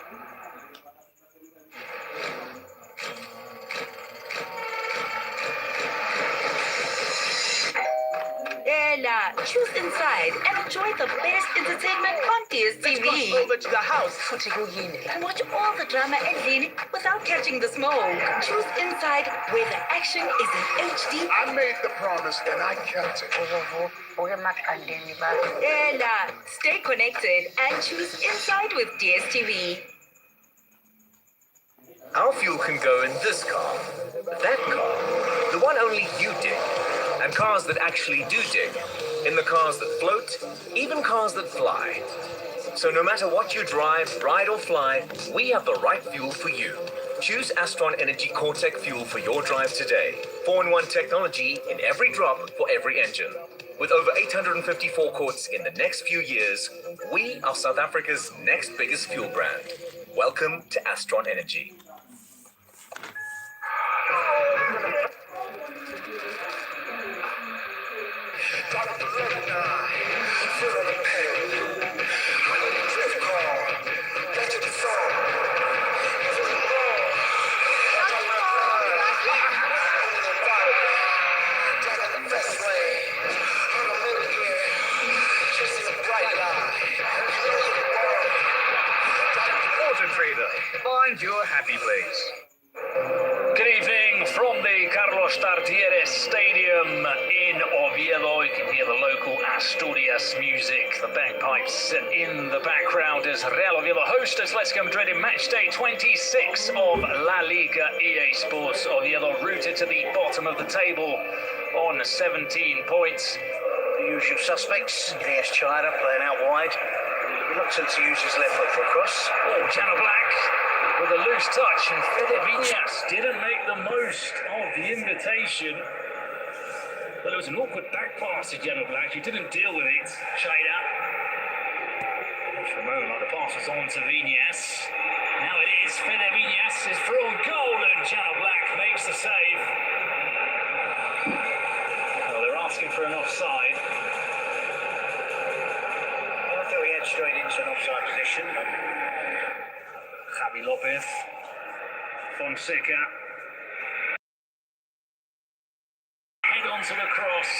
Ella, choose inside and enjoy the best entertainment on DSTV. Let's go over to the house. Watch all the drama and lean without catching the smoke. Choose inside where the action is in HD. I made the promise and I kept it. Ella, stay connected and choose inside with DSTV. Our fuel can go in this car, that car, the one only you dig, and cars that actually do dig, in the cars that float, even cars that fly. So no matter what you drive, ride or fly, we have the right fuel for you. Choose Astron Energy Cortec fuel for your drive today. 4-in-1 technology in every drop for every engine. With over 854 quarts in the next few years, we are South Africa's next biggest fuel brand. Welcome to Astron Energy. Find your happy place. Good evening from the Carlos Tartieres Stadium in Oviedo. You can hear the local Asturias music, the bagpipes in the background as Real Oviedo host Atletico Madrid in match day 26 of La Liga. EA Sports Oviedo rooted to the bottom of the table on 17 points. The usual suspects, Iniesta China playing out wide. Reluctant to use his left foot for a cross. Oh, Channel Black with a loose touch, and Fede Viñas didn't make the most of the invitation. Well, it was an awkward back pass to Channel Black. He didn't deal with it. China. For a moment, like the pass was on to Viñas. Now it is Fede Viñas is for a goal, and Channel Black makes the save. Well, they're asking for an offside. I thought he head straight into an offside position. Javi Lopez, Fonseca. Head on to the cross.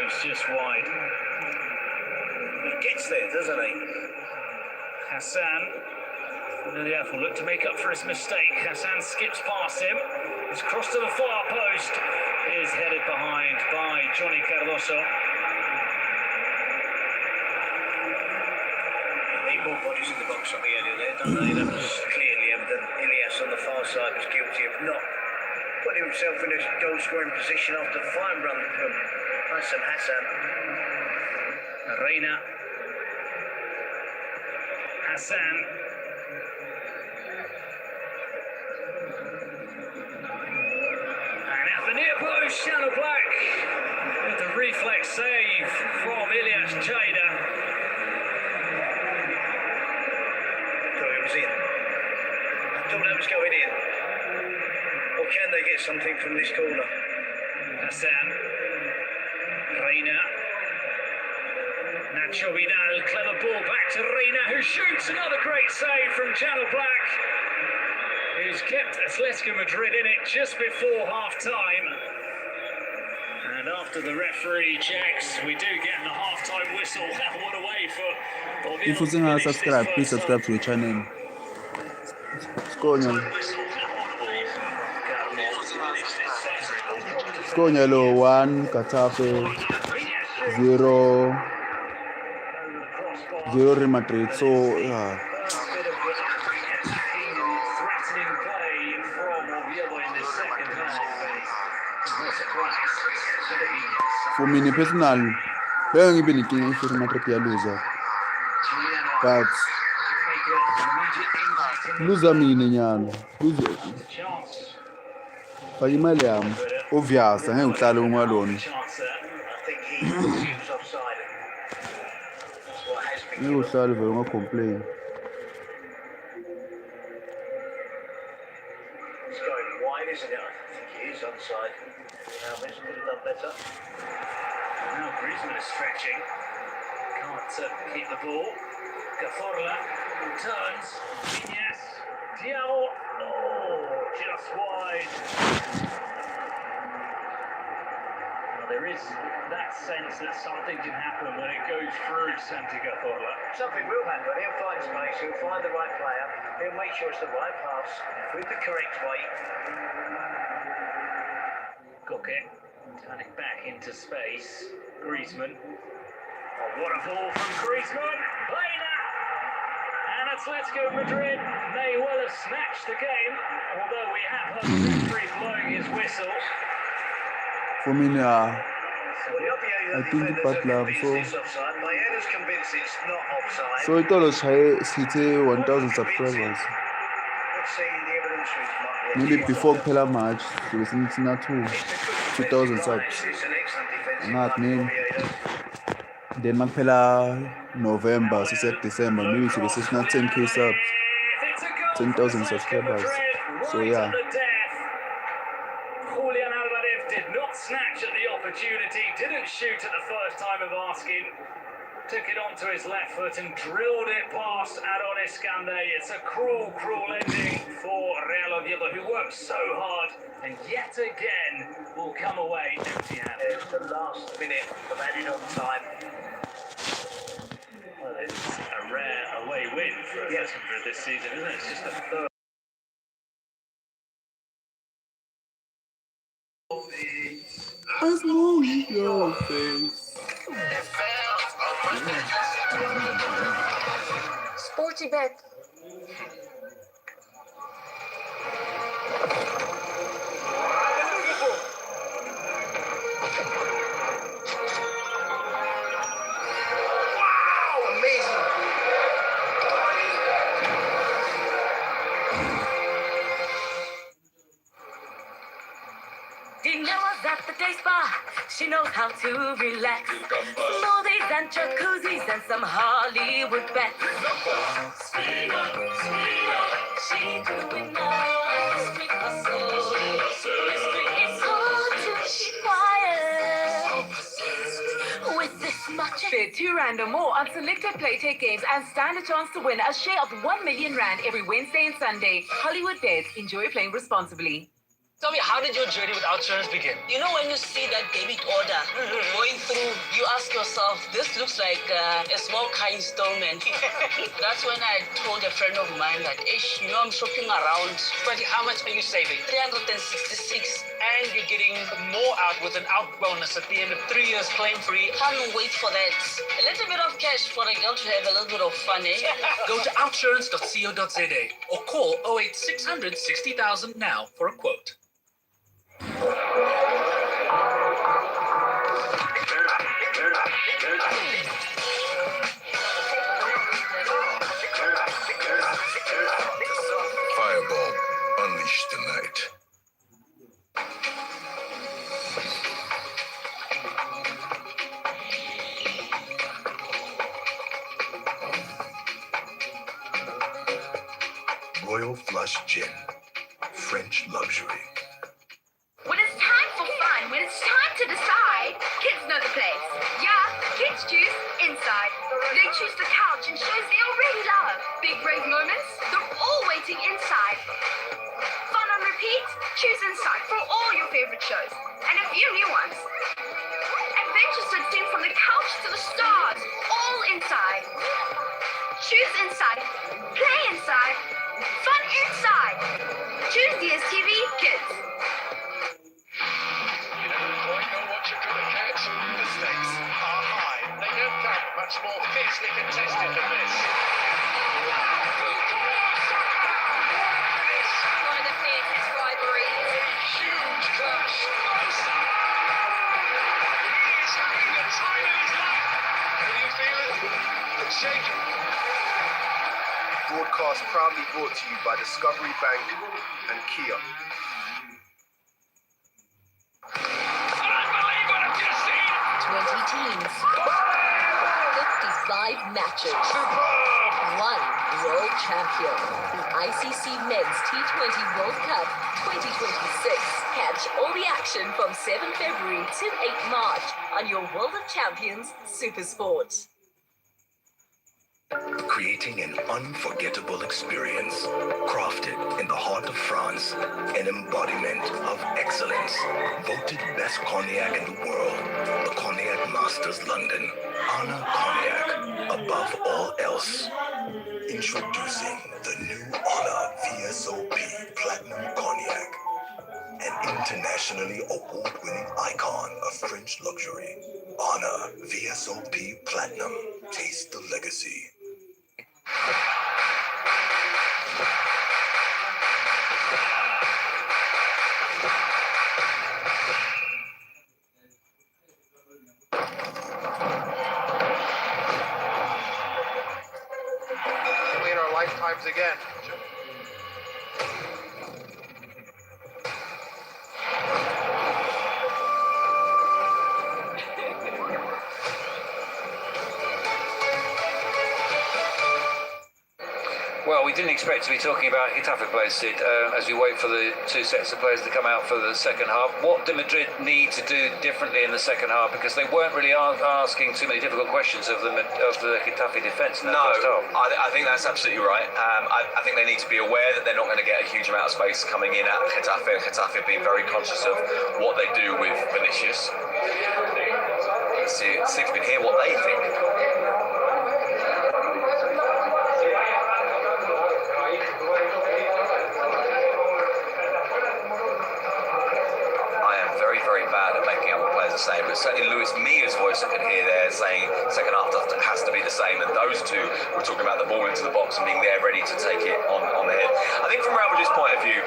post just wide. He gets there, doesn't he? Hassan. Liliaf will look to make up for his mistake. Hassan skips past him. His cross to the far post is headed behind by Johnny Cardoso. Need more bodies in the box on the end of there, don't they? That was clearly evident. Ilias on the far side was guilty of not putting himself in a goal-scoring position after the fine run from Hassan. Reina. Hassan. And at the near post, Channel Black with the reflex save from Ilyas Chayda. Thought it was in. Thought that was going in. Or can they get something from this corner? Hassan. Reina. Nacho Vidal, clever ball back to Reina, who shoots another great save from Channel Black, who's kept Atletico Madrid in it just before half-time. And after the referee checks, we do get the half-time whistle. What a way for... If you think subscribe, please subscribe to the channel. Skonyalo 1, Getafe 0 Real Madrid. So yeah. For me personally, I don't even think if Real Madrid will lose. But loser meaning yani. Loser. Imali yami obvious ngeke uhlale uma alone. Ngeke uhlale vele unga complain. It's going wide, isn't it? I think he is onside. Now Messi could have done better. Now Griezmann is stretching. Can't keep the ball. Cazorla turns. Yes. Diao. Oh, just wide. Well, there is that sense that something can happen when it goes through Santi Cazorla. Something will happen. He'll find space. He'll find the right player. He'll make sure it's the right pass with the correct weight. Coque turning back into space. Griezmann. Oh, what a ball from Griezmann! Reina! And Atletico Madrid may well have snatched the game, although we have heard the referee blowing his whistle. For me, I think the love so it always high 1,000 subscribers. Maybe before Pella match, it's not 2,000 subs. Not me. Then Pella November, so said December, maybe it's not 10k subs, 10,000 subscribers. So yeah. Snatch at the opportunity, didn't shoot at the first time of asking, took it onto his left foot and drilled it past Aaron Escande. It's a cruel, cruel ending for Real Oviedo, who worked so hard and yet again will come away empty-handed. It's the last minute of added on time. Well, it's a rare away win for Atletico Madrid this season, isn't it? It's just the third. As long as your face. Sporty bet. Dinella's at the day spa. She knows how to relax. Smoothies and jacuzzis and some Hollywood bets. Sweeter, sweeter, she doing all street hustle. Mystery is hard to quiet. With this much bid, 2 rand or more on selected Playtech games and stand a chance to win a share of 1 million rand every Wednesday and Sunday. Hollywood Bets. Enjoy playing responsibly. Tell me, how did your journey with OutSurance begin? You know, when you see that debit order going through, you ask yourself, this looks like a small car installment. That's when I told a friend of mine that, you know, I'm shopping around. But how much are you saving? 366. And you're getting more out with an out bonus at the end of 3 years claim free. Can't wait for that. A little bit of cash for a girl to have a little bit of fun, eh? Go to outsurance.co.za or call 08600 60,000 now for a quote. Fireball, unleash the night. Royal Flush Gin, French luxury. When it's time for fun, when it's time to decide, kids know the place. Yeah, kids choose inside. They choose the couch and shows they already love. Big brave moments, they're all waiting inside. Fun on repeat, choose inside for all your favorite shows. And a few new ones. Adventures that sing from the couch to the stars, all inside. Choose inside, play inside, fun inside. Choose DSTV Kids. You never quite know what you're going to get. The stakes are high. They don't come much more fiercely contested than this. One of the fiercest rivalries. Huge clash. Close. He is having the time of his life. Can you feel it? Shaking. Broadcast proudly brought to you by Discovery Bank and Kia. I don't believe what I've just seen. 20 teams, 55 matches, Superb. one world champion. The ICC Men's T20 World Cup 2026. Catch all the action from 7 February to 8 March on your World of Champions Super Sport. Creating an unforgettable experience. Crafted in the heart of France, an embodiment of excellence. Voted best cognac in the world, the Cognac Masters London. Honor cognac above all else. Introducing the new Honor VSOP Platinum Cognac. An internationally award-winning icon of French luxury. Honor VSOP Platinum. Taste the legacy. Only in our lifetimes again. Well, we didn't expect to be talking about Getafe players, Sid, as we wait for the two sets of players to come out for the second half. What do Madrid need to do differently in the second half? Because they weren't really asking too many difficult questions of the Getafe defence in that first half. I think that's absolutely right. I think they need to be aware that they're not going to get a huge amount of space coming in at Getafe, and Getafe being very conscious of what they do with Vinicius. Let's see if we can hear what they think. Very bad at making out what players are saying, but certainly Luis Mia's voice I could hear there saying second half has to be the same, and those two were talking about the ball into the box and being there ready to take it on the head. I think from Real Madrid's point of view,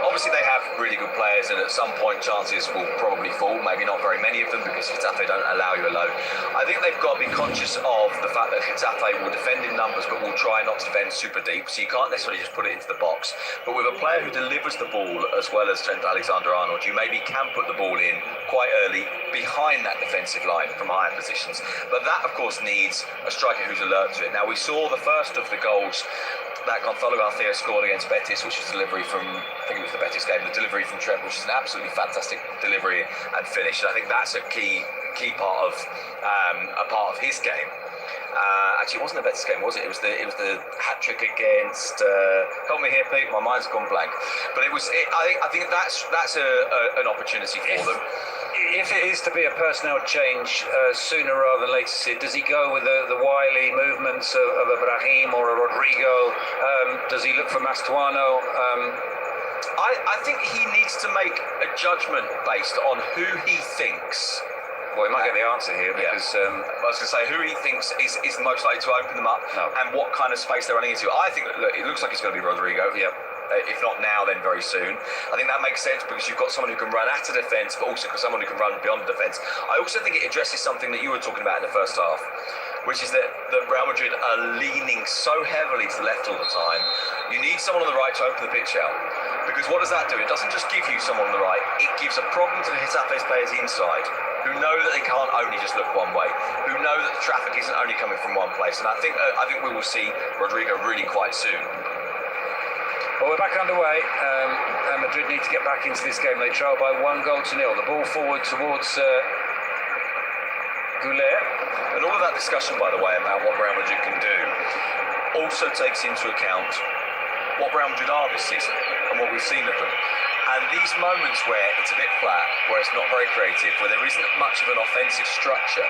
obviously they have really good players, and at some point chances will probably fall, maybe not very many of them because Getafe don't allow you alone. I think they've got to be conscious of the fact that Getafe will defend in numbers but will try not to defend super deep, so you can't necessarily just put it into the box. But with a player who delivers the ball as well as Trent Alexander-Arnold, you maybe can put the ball in quite early behind that defensive line from higher positions. But that, of course, needs a striker who's alert to it. Now, we saw the first of the goals that Gonzalo Garcia scored against Betis, which was delivery from, I think it was the Betis game, the delivery from Trent, which is an absolutely fantastic delivery and finish. And I think that's a key part of his game. Actually, it wasn't the Betis game, was it? It was the hat trick against. Help me here, Pete. My mind's gone blank. But it was. I think that's an opportunity for them. If it is to be a personnel change sooner rather than later, Sid, does he go with the wily movements of a Brahim or a Rodrigo? Does he look for Mastuano? I think he needs to make a judgment based on who he thinks. Well, he might get the answer here because I was going to say who he thinks is most likely to open them up and what kind of space they're running into. I think look, it looks like it's going to be Rodrigo. Yeah. If not now, then very soon. I think that makes sense because you've got someone who can run at a defence, but also someone who can run beyond the defence. I also think it addresses something that you were talking about in the first half, which is that Real Madrid are leaning so heavily to the left all the time. You need someone on the right to open the pitch out. Because what does that do? It doesn't just give you someone on the right, it gives a problem to the Getafe's players inside, who know that they can't only just look one way, who know that the traffic isn't only coming from one place. And I think we will see Rodrigo really quite soon. Well, we're back underway, and Madrid need to get back into this game. They trail by 1-0. The ball forward towards Goulet. And all of that discussion, by the way, about what Real Madrid can do also takes into account what Real Madrid are this season and what we've seen of them. And these moments where it's a bit flat, where it's not very creative, where there isn't much of an offensive structure,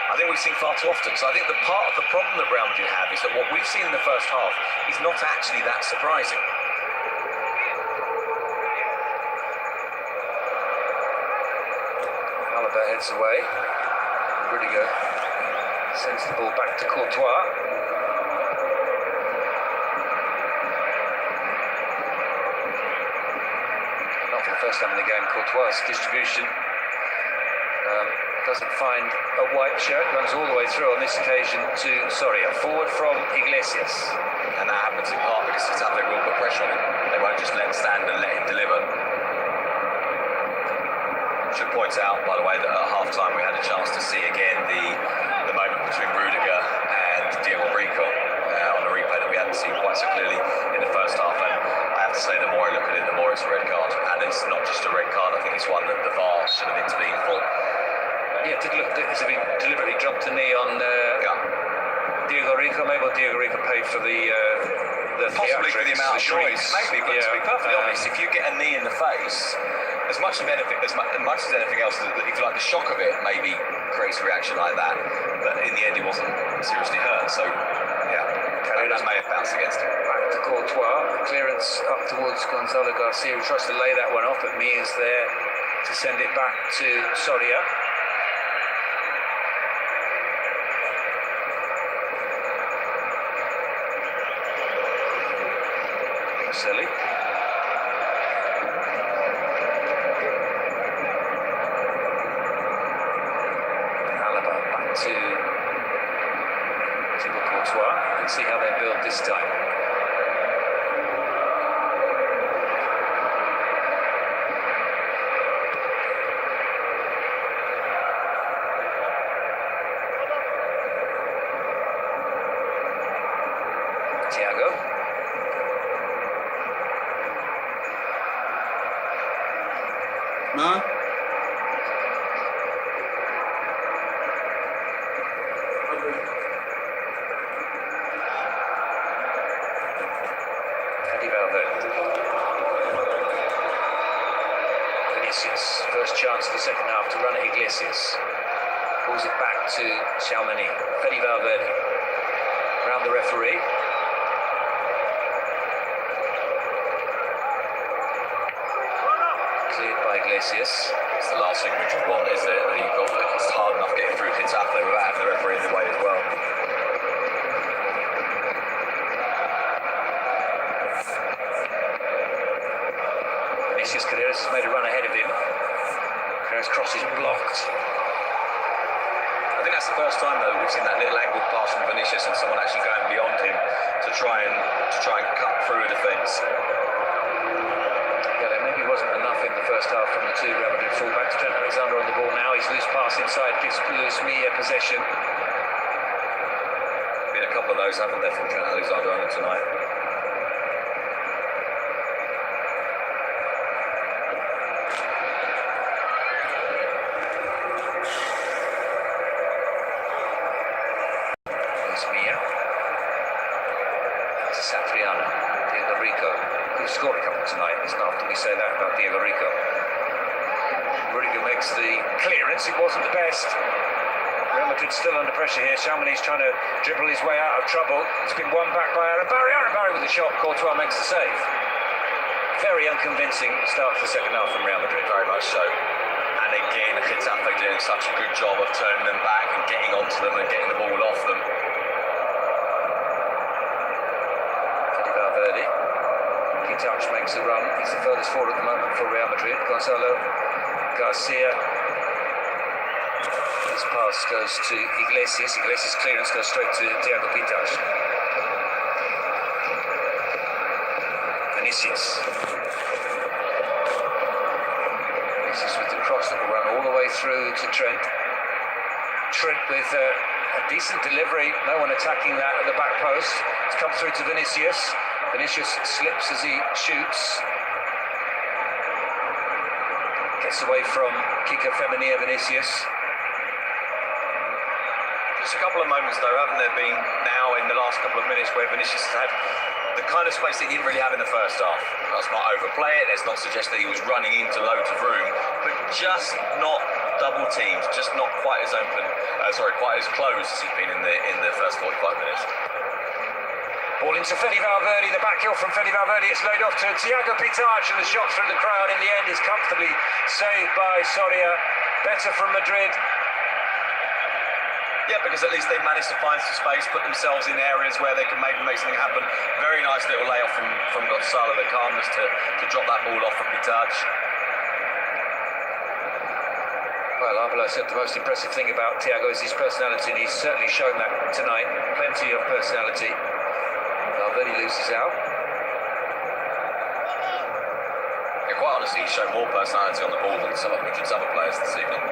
I think we've seen far too often. So I think the part of the problem that Real Madrid have is that what we've seen in the first half is not actually that surprising. Alaba heads away. Rudiger sends the ball back to Courtois. Not for the first time in the game, Courtois' distribution doesn't find a white shirt, runs all the way through on this occasion to Soria, forward from Iglesias. And that happens in part because Getafe will put pressure on him. They won't just let him stand and let him deliver. Should point out, by the way, that at half-time we had a chance to see again the moment between Rudiger and Diego Rico on a replay that we hadn't seen quite so clearly in the first half. And I have to say, the more I look at it, the more it's a red card. And it's not just a red card, I think it's one that the VAR should have intervened for. Yeah, it did look as if he deliberately dropped a knee on Diego Rico. Maybe Diego Rico paid for the possibly for the amount of noise. Maybe, but to be perfectly honest, if you get a knee in the face, as much as anything else, if you like, the shock of it maybe creates a reaction like that. But in the end, he wasn't seriously hurt. So that may have bounced against him. Back to Courtois, clearance up towards Gonzalo Garcia, who tries to lay that one off, but Mia's there to send it back to Soria. Silly. Alaba back to Thibaut Courtois. Let's see how they build this time. Thiago. Huh? Vinicius, first chance of the second half to run at Iglesias. Pulls it back to Xiaomani. Fede Valverde. Round the referee. Cleared by Iglesias. It's the last thing we just want, is that it's hard enough getting through Getafe without having the referee in the way as well. Vinicius Carreras has made a run ahead of him. Carreras' cross is blocked. I think that's the first time though we've seen that little angled pass from Vinicius and someone actually going beyond him to try and cut through a defence. Yeah, there maybe wasn't enough in the first half from the two Real Madrid fullbacks. Trent Alexander on the ball now. His loose pass inside gives Luis Milla possession. Been a couple of those, haven't there, from Trent Alexander-Arnold tonight? Listen after we say that about Diego Rico. Rudiger makes the clearance. It wasn't the best. Real Madrid still under pressure here. Chamonix's trying to dribble his way out of trouble. It's been won back by Aaron Barry. Aaron Barry with the shot. Courtois makes the save. Very unconvincing start to the second half from Real Madrid. Very much so. And again, Getafe doing such a good job of turning them back and getting onto them and getting the ball off them. Fede Valverde. Pitach makes the run. He's the furthest forward at the moment for Real Madrid. Gonzalo Garcia. His pass goes to Iglesias. Iglesias' clearance goes straight to Thiago Pitach. Vinicius. Vinicius with the cross that will run all the way through to Trent. Trent with a decent delivery. No one attacking that at the back post. It's come through to Vinicius. Vinicius slips as he shoots. Gets away from Kika Femenia Vinicius. Just a couple of moments though, haven't there been now in the last couple of minutes where Vinicius has had the kind of space that he didn't really have in the first half. Let's not overplay it, let's not suggest that he was running into loads of room, but just not double teamed, just not quite as open, quite as close as he's been in the first 45 minutes. Ball into Fede Valverde, the back heel from Fede Valverde. It's laid off to Thiago Pitach, and the shot through the crowd in the end is comfortably saved by Soria. Better from Madrid. Yeah, because at least they've managed to find some space, put themselves in areas where they can maybe make something happen. Very nice little layoff from Gonzalo, the calmness to drop that ball off from Pitach. Well, Arbelo said the most impressive thing about Thiago is his personality, and he's certainly shown that tonight. Plenty of personality. Valverde loses out. Yeah, quite honestly, he's shown more personality on the ball than some of Madrid's other players this evening.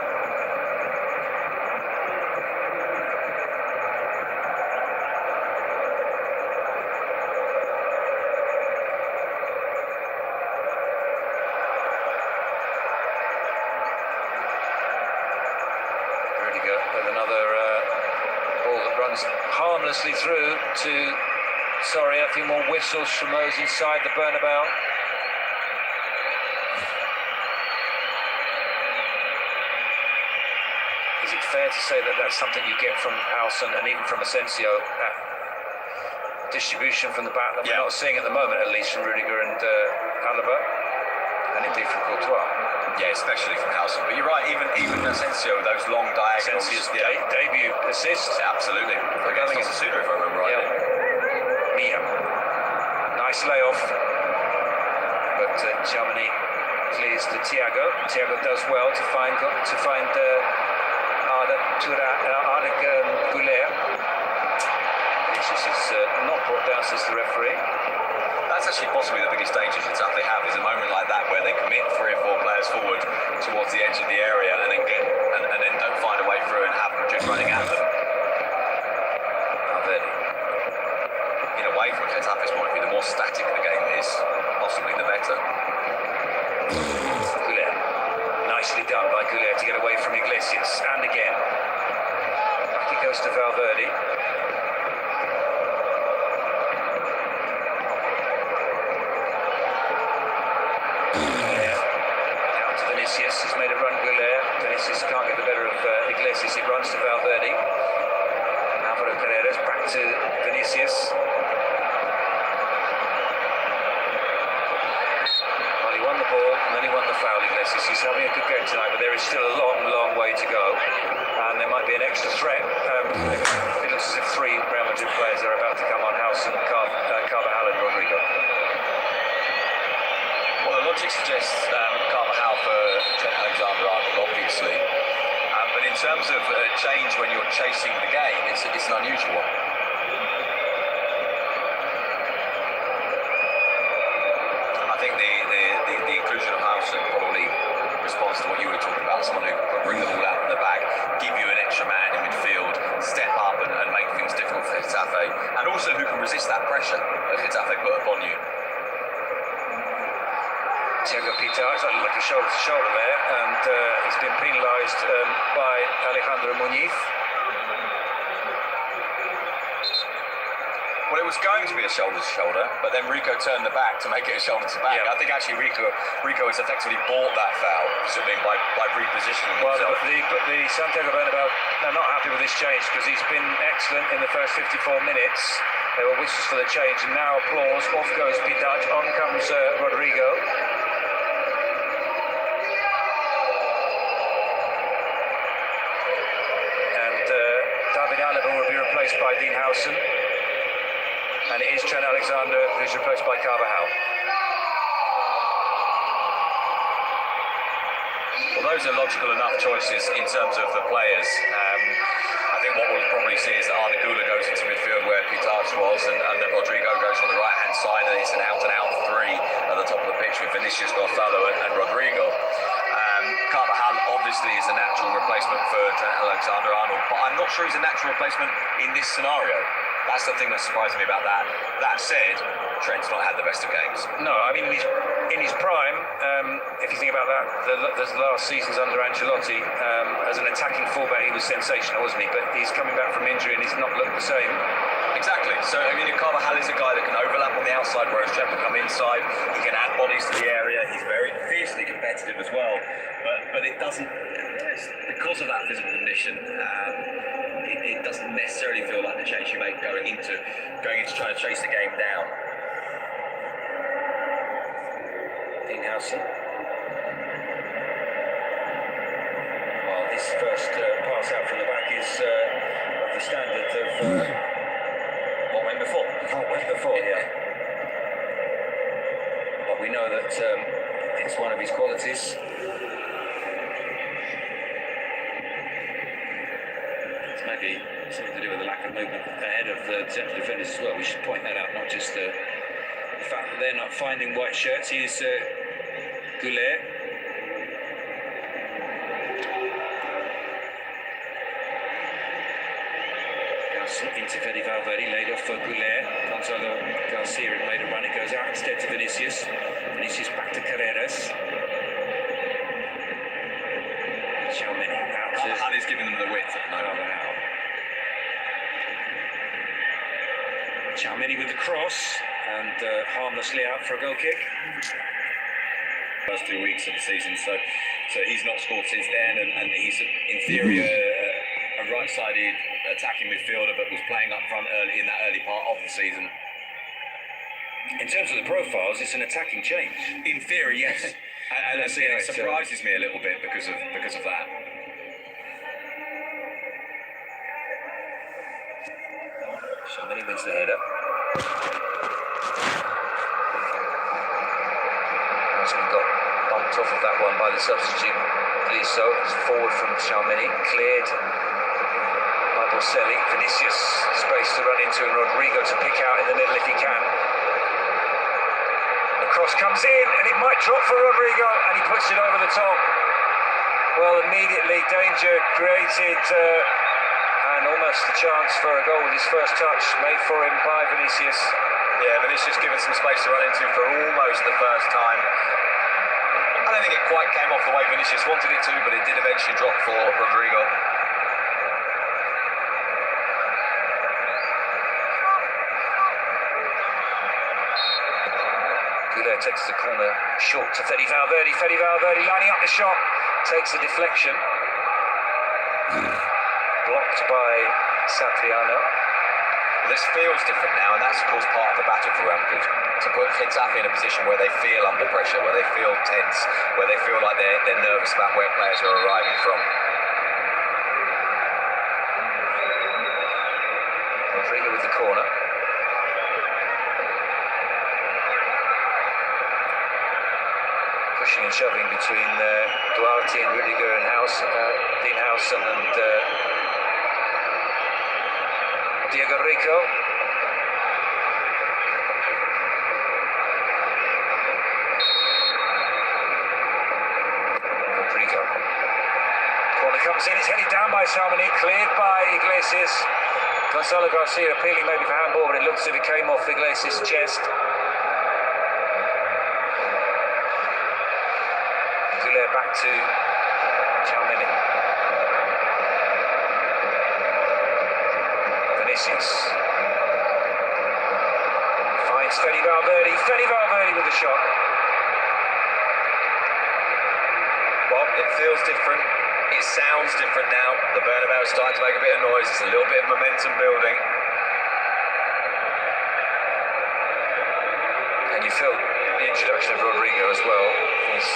With another ball that runs harmlessly through to Soria. A few more whistles from those inside the Bernabeu. Is it fair to say that that's something you get from Alson and even from Asensio? Distribution from the back that we're not seeing at the moment, at least from Rudiger and Alaba, and indeed from Courtois. Yeah, especially from Howson. But you're right, even Asensio, those long diagonals. Asensio's debut assist. Yeah, absolutely. Against Osasuna, if I remember right. Yeah. Mia. Nice layoff. But Chamonix clears to Thiago. Thiago does well to find Arda Güler. This is not brought down, says the referee. That's actually possibly the biggest danger Getafe have, is a moment like that where they commit 3 or 4 players forward towards the edge of the area and then don't find a way through and have Madrid running at them. Valverde. In a way, from Getafe's point of view, the more static the game is, possibly the better. Güler. Nicely done by Güler to get away from Iglesias. And again. Back it goes to Valverde. Vinicius has made a run, Güler. Vinicius can't get the better of Iglesias. It runs to Valverde. Alvaro Carreras back to Vinicius. Well, he won the ball and then he won the foul, Iglesias. He's having a good game tonight, but there is still a long, long way to go. And there might be an extra threat. It looks as if 3 Real Madrid players are about to come on house, and Carvajal and Rodrigo. Well, the logic suggests Carvajal for Trent Alexander-Arnold, obviously. But in terms of change when you're chasing the game, it's an unusual one. I think the inclusion of Howson probably responds to what you were talking about, someone who can bring the ball out from the back, give you an extra man in midfield, step up and make things difficult for Getafe, and also who can resist that pressure that Getafe put upon you. Thiago Pitach, like a shoulder to shoulder there, and he's been penalised by Alejandro Muñiz. Well, it was going to be a shoulder-to-shoulder, but then Rico turned the back to make it a shoulder-to-back. Yeah. I think actually Rico has effectively bought that foul, simply by repositioning Well, himself. the Santiago Bernabeu are not happy with this change because he's been excellent in the first 54 minutes. There were whistles for the change, and now applause. Off goes Pidaj, on comes Rodrigo. And David Alaba will be replaced by Dean Howson. And it is Trent Alexander who's replaced by Carvajal. Well, those are logical enough choices in terms of the players. I think what we'll probably see is that Arda Güler goes into midfield where Pidaj was, and that Rodrigo goes on the right-hand side, and it's an out-and-out three at the top of the pitch with Vinicius, Gonzalo and Rodrigo. Carvajal obviously is a natural replacement for Trent Alexander-Arnold, but I'm not sure he's a natural replacement in this scenario. That's the thing that surprised me about that. That said, Trent's not had the best of games. No, I mean, in his prime, if you think about that, the last seasons under Ancelotti, as an attacking fullback, he was sensational, wasn't he? But he's coming back from injury and he's not looked the same. Exactly. So, I mean, Carvajal is a guy that can overlap on the outside, whereas Trent will come inside. He can add bodies to the area. He's very fiercely competitive as well. But it doesn't, because of that physical condition, it doesn't necessarily feel like the change you make going into trying to chase the game down. Dean Howson. Well, his first pass out from the back is of the standard of What went before? what went before, yeah. But we know that it's one of his qualities. It's maybe something to do with the lack of movement ahead of the central defenders as well. We should point that out, not just the fact that they're not finding white shirts. He's Goulet. Into Fede Valverde, laid off for Goulet. Gonzalo Garcia had made a run. It goes out instead to Vinicius. Vinicius back to Carreras. Xiaomeni out to Carvajal giving them the width at the moment. Carvajal. Xiaomeni with the cross and harmlessly out for a goal kick. First 2 weeks of the season, so he's not scored since then, and he's in theory a right-sided attacking midfielder, but was playing up front early in that early part of the season. In terms of the profiles, it's an attacking change. In theory, yes, and it surprises me a little bit because of that. Xiaomeni wins the header. Husband got bumped off of that one by the substitute. Liso, it's forward from Xiaomeni, cleared by Boselli. Vinicius, space to run into, and Rodrigo to pick out in the middle if he can. The cross comes in, and it might drop for Rodrigo, and he puts it over the top. Well, immediately danger created, and almost a chance for a goal with his first touch made for him by Vinicius. Yeah, Vinicius given some space to run into for almost the first time. I don't think it quite came off the way Vinicius wanted it to, but it did eventually drop for Rodrigo. Goulet takes the corner short to Fede Valverde. Fede Valverde lining up the shot, takes a deflection. Blocked by Satriano. This feels different now, and that's of course part of the battle for Real Madrid. To put Getafe in a position where they feel under pressure, where they feel tense, where they feel like they're nervous about where players are arriving from. Rodrigo with the corner. Pushing and shoving between Duarte and Rudiger and Dean Howson and Diego Rico. Rodrigo. Corner comes in, it's headed down by Xiaomeni, cleared by Iglesias. Gonzalo Garcia appealing maybe for handball, but it looks as if it came off Iglesias' chest. Goulet back to Xiaomeni. Vinicius. it's Fede Valverde. Fede Valverde with the shot. Well, it feels different. It sounds different now. The Bernabeu's starting to make a bit of noise. It's a little bit of momentum building. And you felt the introduction of Rodrigo as well was...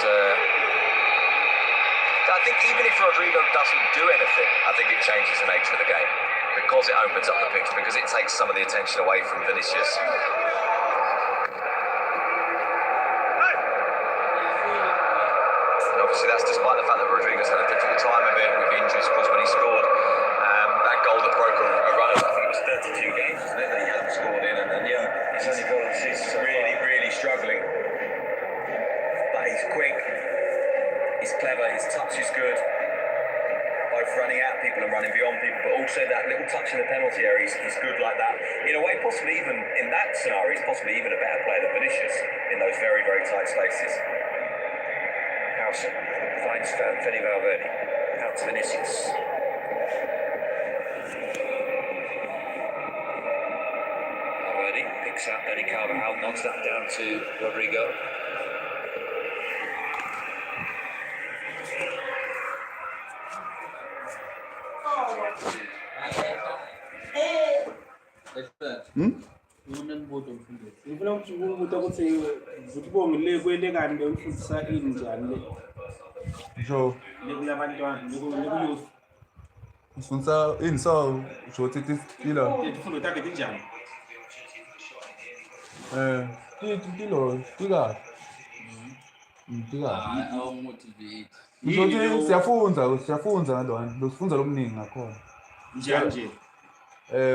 I think even if Rodrigo doesn't do anything, I think it changes the nature of the game. Because it opens up the pitch, because it takes some of the attention away from Vinicius. And obviously that's despite the fact that Rodrigo's had a difficult time of it with injuries. Of course, when he scored that goal that broke a run of, I think it was 32 games, wasn't it, that he hadn't scored in. And yeah, he's only got on the season so really, really struggling. But he's quick, he's clever, his touch is good. Both running at people and running beyond people, but also that little touch in the penalty area, he's good like that. In a way, possibly even in that scenario, he's possibly even a better player than Vinicius in those very, very tight spaces. Howson finds Fede Valverde. Out to Vinicius. Valverde picks out Dani Carvajal, knocks that down to Rodrigo. ngifuna ukuthi ukuthi ngibonge le kwele kanti ngifundisa injani le Ngisho lekulabantwana lekuyouth ngifundisa ini so ngisho ukuthi tilo tifundo takhe tinjani tilo tika awu motivate ngisho ukuthi siyafunza ngalona losifunza lomningi ngakhona njani nje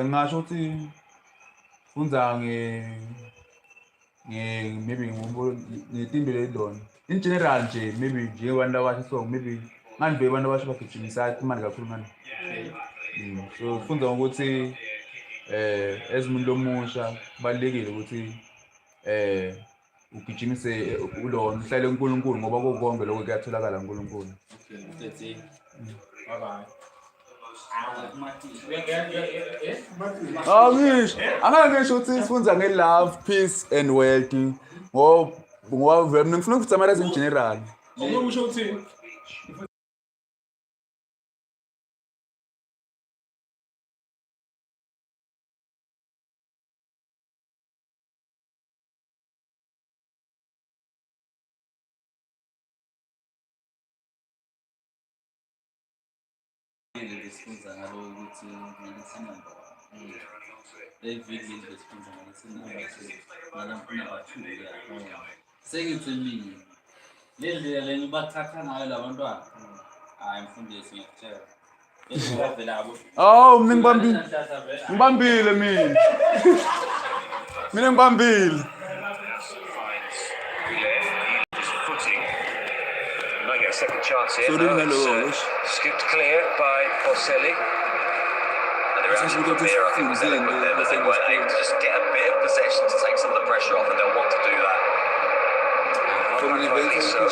ngasho ukuthi funza maybe ngetimbi lelilona in general nje maybe njengebantu abasha so maybe ngani abantu abasha bagijimisa imali kakhulu ngani so funza ukuthi as umuntu lomusha kubalekile ukuthi ugijimise ulona uhlale uNkulunkulu ngoba konke lokho kuyatholakala uNkulunkulu. Okay, bye bye. Ngisho angeke ngisho ukuthi sifunza nge-love, peace and wealth ngoba vele mina ngifuna ukuthi summarize in general. Ukusho ukuthi Sifunza ngalo ukuthi ngalesinamba eviki sifunza ngalesinamba sengithi mina le ndlela le bathatha ngayo labantwana hayi mfundisi ngiyakutshela ezivela abo Mina ngibambile mina. Mina ngibambile. Might get a second chance here. Scooped clear by Boselli. And they're actually good there. I think was eloquent there that they weren't able to just get a bit of possession to take some of the pressure off, and they'll want to do that. Rightly so.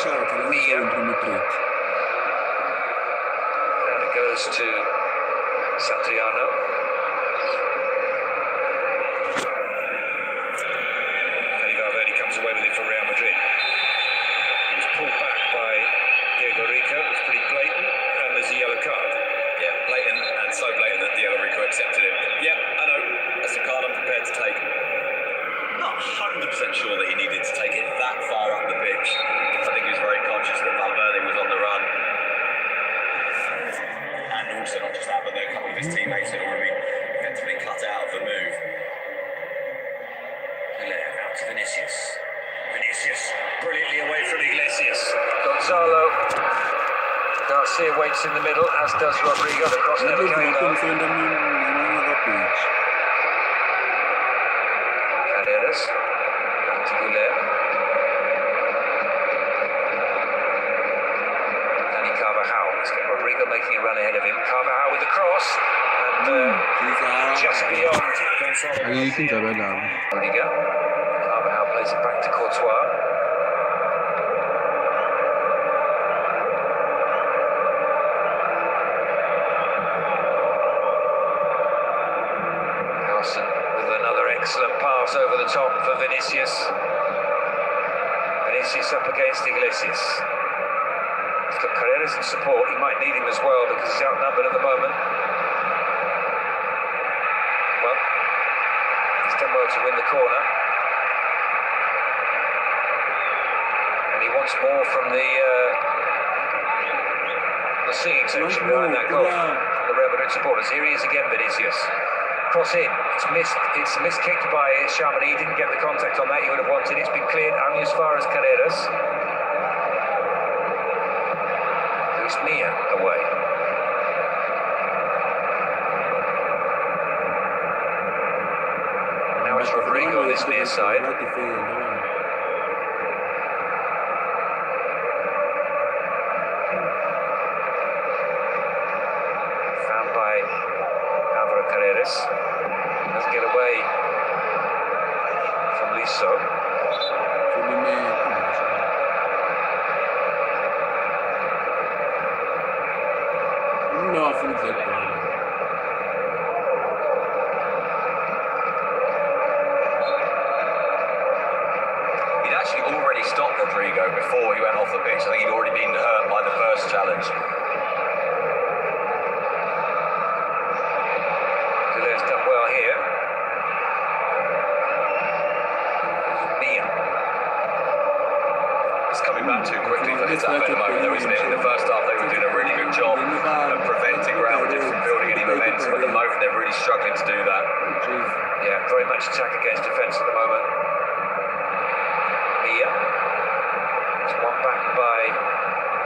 Mia. And it goes to Satriano. Fede Valverde comes away with it for Real Madrid. He was pulled back by Diego Rico. It was pretty blatant, and there's a yellow card. Yeah, blatant, and so blatant that Diego Rico accepted it. Yeah, I know. That's a card I'm prepared to take. Not 100% sure that he needed to take it that far up the pitch. I think he was very conscious that Valverde was on the run. And also not just that, but there are a couple of his teammates had already effectively cut out of the move. Out to Vinicius. Vinicius brilliantly away from Iglesias. Gonzalo Garcia waits in the middle, as does Rodrigo. The cross never came though. Carreras. Back to Goulet. Dani Carvajal. Let's get Rodrigo making a run ahead of him. Carvajal with the cross. And just beyond Gonzalo Rodrigo. Carvajal plays it back to Courtois. With another excellent pass over the top for Vinicius. against Iglesias. He's got Carreras in support. He might need him as well because he's outnumbered at the moment. Well, he's done well to win the corner. And he wants more from the singing section behind that goal from the Real Madrid supporters. Here he is again, Vinicius. Cross in. It's missed. It's miskicked by Shamani. He didn't get the contact on that he would have wanted. It's been cleared only as far as Carreras. Luis Milla away. Now it's Rodrigo on this near side. Found by Álvaro Carreras. Doesn't get away from Liso. No, I think that. He'd actually already stopped Rodrigo before he went off the pitch. I think he'd already been hurt by the first challenge. Guilherme's done well here. Milla. It's coming back too quickly for Getafe at the moment, though, isn't it? In the first half, they were doing a really good job of preventing Real Madrid from building any momentum. At the moment, they're really struggling to do that. Yeah, very much attack against defence at the moment. Milla. It's one back by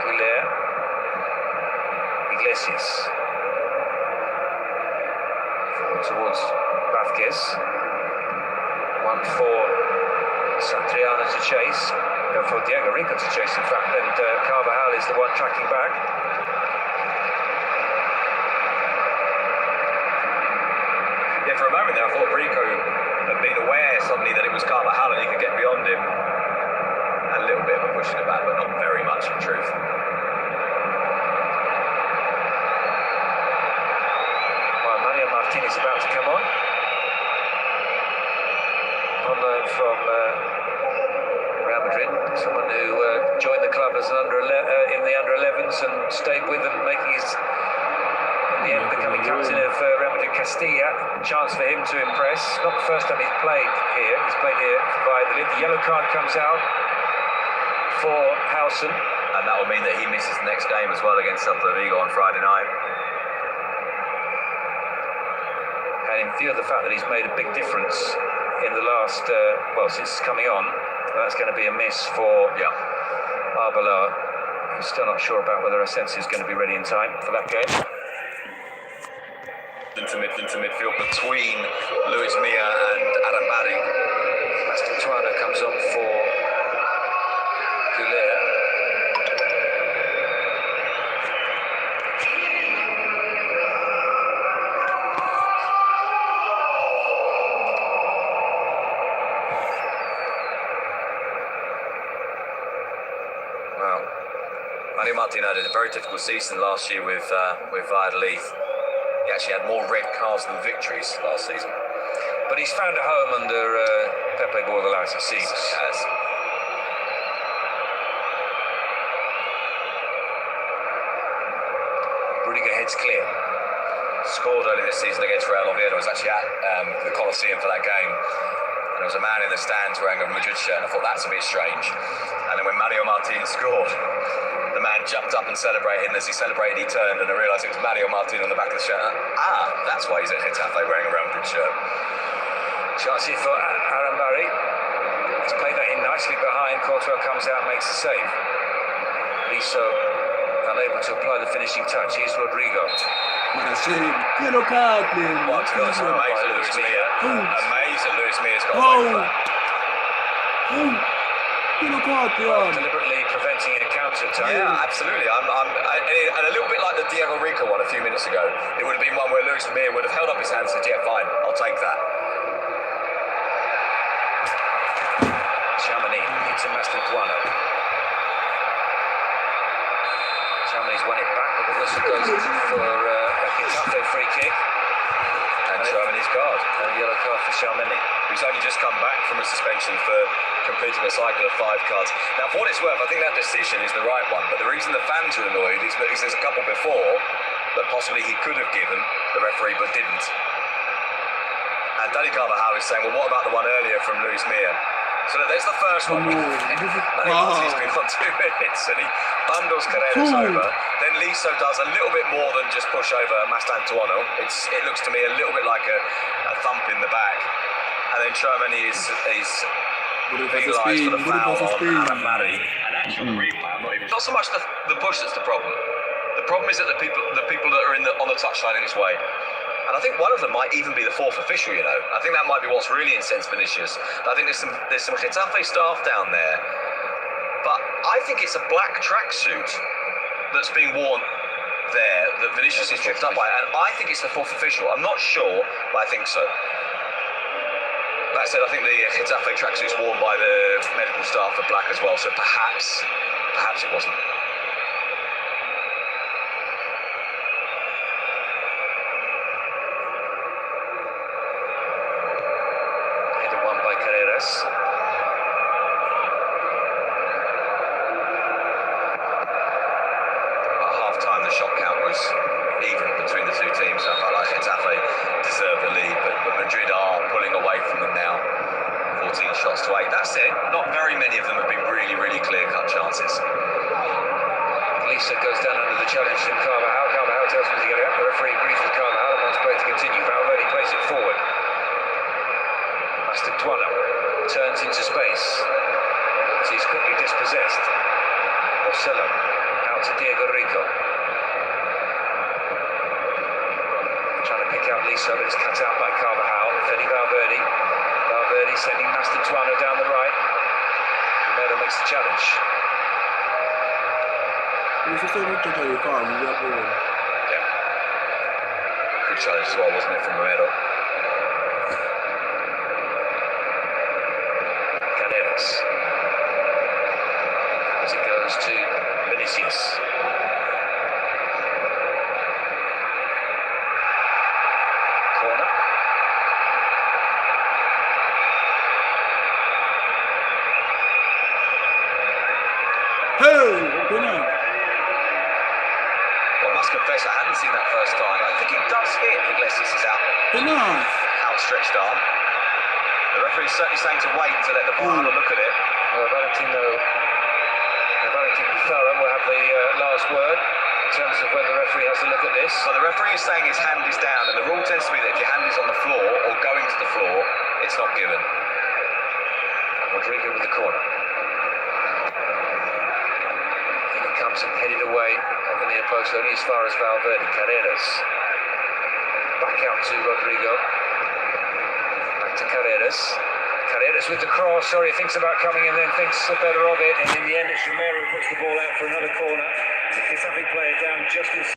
Guilherme. Iglesias. Forward towards Vázquez. One for Satriano to chase. For Diego Rico to chase, in fact, and Carvajal is the one tracking back. Yeah, for a moment there, I thought Rico had been aware suddenly that it was Carvajal and he could get beyond him. A little bit of a push in the back, but not very much in truth. Well, Mario Martin is about to come on. On loan from Real Madrid, someone who joined the club as an in the under-11s and stayed with them, making his, in the end, becoming captain of Real Madrid Castilla. Chance for him to impress. Not the first time he's played here. He's played here for Valladolid. The yellow card comes out for Howson. And that will mean that he misses the next game as well against Celta Vigo on Friday night. And in view of the fact that he's made a big difference in the last, since coming on, that's going to be a miss for Arbeloa. I'm still not sure about whether Asensio is going to be ready in time for that game. Into midfield between Luis Milla and Adam Barry. Mastituano comes on for Guilherme. Well, Mario Martin had a very difficult season last year with Valladolid. He actually had more red cards than victories last season. But he's found a home under Pepe Bordalás, it seems. Yes. Rudiger heads clear. Scored early this season against Real Oviedo. I was actually at the Coliseum for that game. And there was a man in the stands wearing a Madrid shirt, and I thought that's a bit strange. And then when Mario Martin scored, the man jumped up and celebrated, and as he celebrated, he turned, and I realised it was Mario Martin on the back of the shirt. That's why he's at Getafe wearing a Real Madrid shirt. Chance here for Aaron Barry. He's played that in nicely behind. Courtois comes out, makes the save. Liso unable to apply the finishing touch. Here's Rodrigo. Yellow card, man. What goes amazing, Luis Milla. Amazing, Luis Milla's got Yellow card, deliberately preventing a counter-attack. Yeah, absolutely. And a little bit like the Diego Rico one a few minutes ago. It would have been one where Luis Milla would have held up his hand and said, yeah, fine, I'll take that. Chamani into Mastituano. Chamani's won it back, but the whistle goes for a Getafe free kick. And And Germany's card. And a yellow card for Chalmeni. Who's only just come back from a suspension for completing a cycle of 5 cards. Now, for what it's worth, I think that decision is the right one, but the reason the fans are annoyed is because there's a couple before that possibly he could have given the referee but didn't. And Dani Carvajal is saying, well, what about the one earlier from Luis Mia? So there's the first one. He's been on 2 minutes and he bundles Carreras over. Then Liso does a little bit more than just push over Mastantuono. It looks to me a little bit like a thump in the back. And then Germany is penalised for the foul on Mari. Not so much the push that's the problem. The problem is that the people that are on the touchline in his way. And I think one of them might even be the 4th official, you know. I think that might be what's really incensed Vinicius. I think there's some Getafe staff down there. But I think it's a black tracksuit that's being worn there that Vinicius is tripped up by. And I think it's the 4th official. I'm not sure, but I think so. That said, I think the Getafe tracksuit's worn by the medical staff are black as well, so perhaps it wasn't. Header won by Carreras. At half-time, the shot count was even between the 2 teams. I felt like Getafe deserved the lead, but Madrid are pulling away from them now. 14 shots to 8. That said, not very many of them have been really, really clear-cut chances. Lisa goes down under the challenge from Carvajal. Carvajal tells him to get out. The referee agrees with Carvajal and wants play to continue. Valverde plays it forward. Mastantuono turns into space. He's quickly dispossessed. Marcelo out to Diego Rico. Trying to pick out Lisa, but it's cut out by Carvajal. Fede Valverde. Valverde sending Mastantuono down the right. Romero makes the challenge. Yeah. Good challenge as well, wasn't it, from Romero? Carreras. As it goes to Vinicius. Corner. Well, I must confess, I hadn't seen that first time. I think it does hit Iglesias' outstretched arm. The referee's certainly saying to wait to let the VAR look at it. Well, Valentin Pizarro will have the last word in terms of whether the referee has to look at this. So the referee is saying his hand is down, and the rule tends to be that if your hand is on the floor or going to the floor, it's not given. Rodrigo with the corner. In it comes and headed away at the near post, only as far as Valverde. Carreras. Back out to Rodrigo. Back to Carreras. Carreras with the cross. Sorry, thinks about coming and then thinks better of it. And in the end, it's Romero who puts the ball out for another corner. The Getafe player down just as.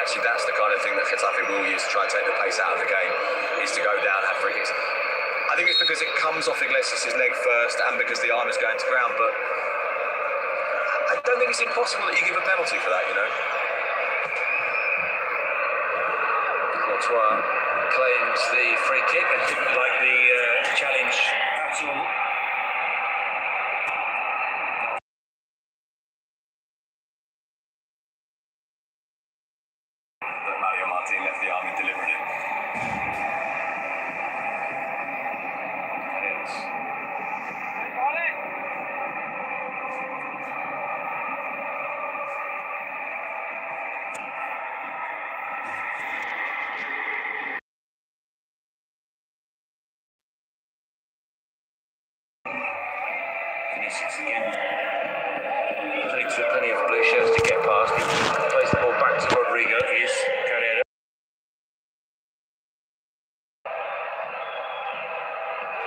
Actually, that's the kind of thing that Getafe will use to try and take the pace out of the game, is to go down and have free kicks. I think it's because it comes off Iglesias' leg first and because the arm is going to ground, but don't think it's impossible that you give a penalty for that, you know. Courtois claims the free kick and didn't like the challenge at all. That Mario Martin left the arm and delivered it. Vinicius again. Plenty of blue shirts to get past. He plays the ball back to Rodrigo. Here's Carrera.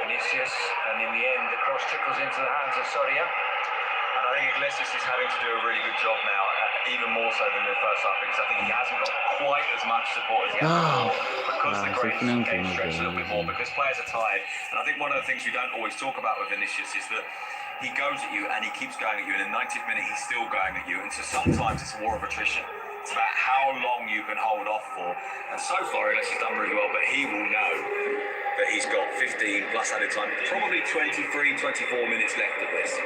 Vinicius, and in the end, the cross trickles into the hands of Soria. And I think Iglesias is having to do a really good job now, even more so than the first half, because I think he hasn't got quite as much support as he has before, because the grace came stretched a little bit more, because players are tired. And I think one of the things we don't always talk about with Vinicius is that he goes at you and he keeps going at you, and in the 90th minute he's still going at you, and so sometimes it's a war of attrition. It's about how long you can hold off for, and so far Iglesias has done really well, but he will know that he's got 15 plus added time, probably 23, 24 minutes left of this.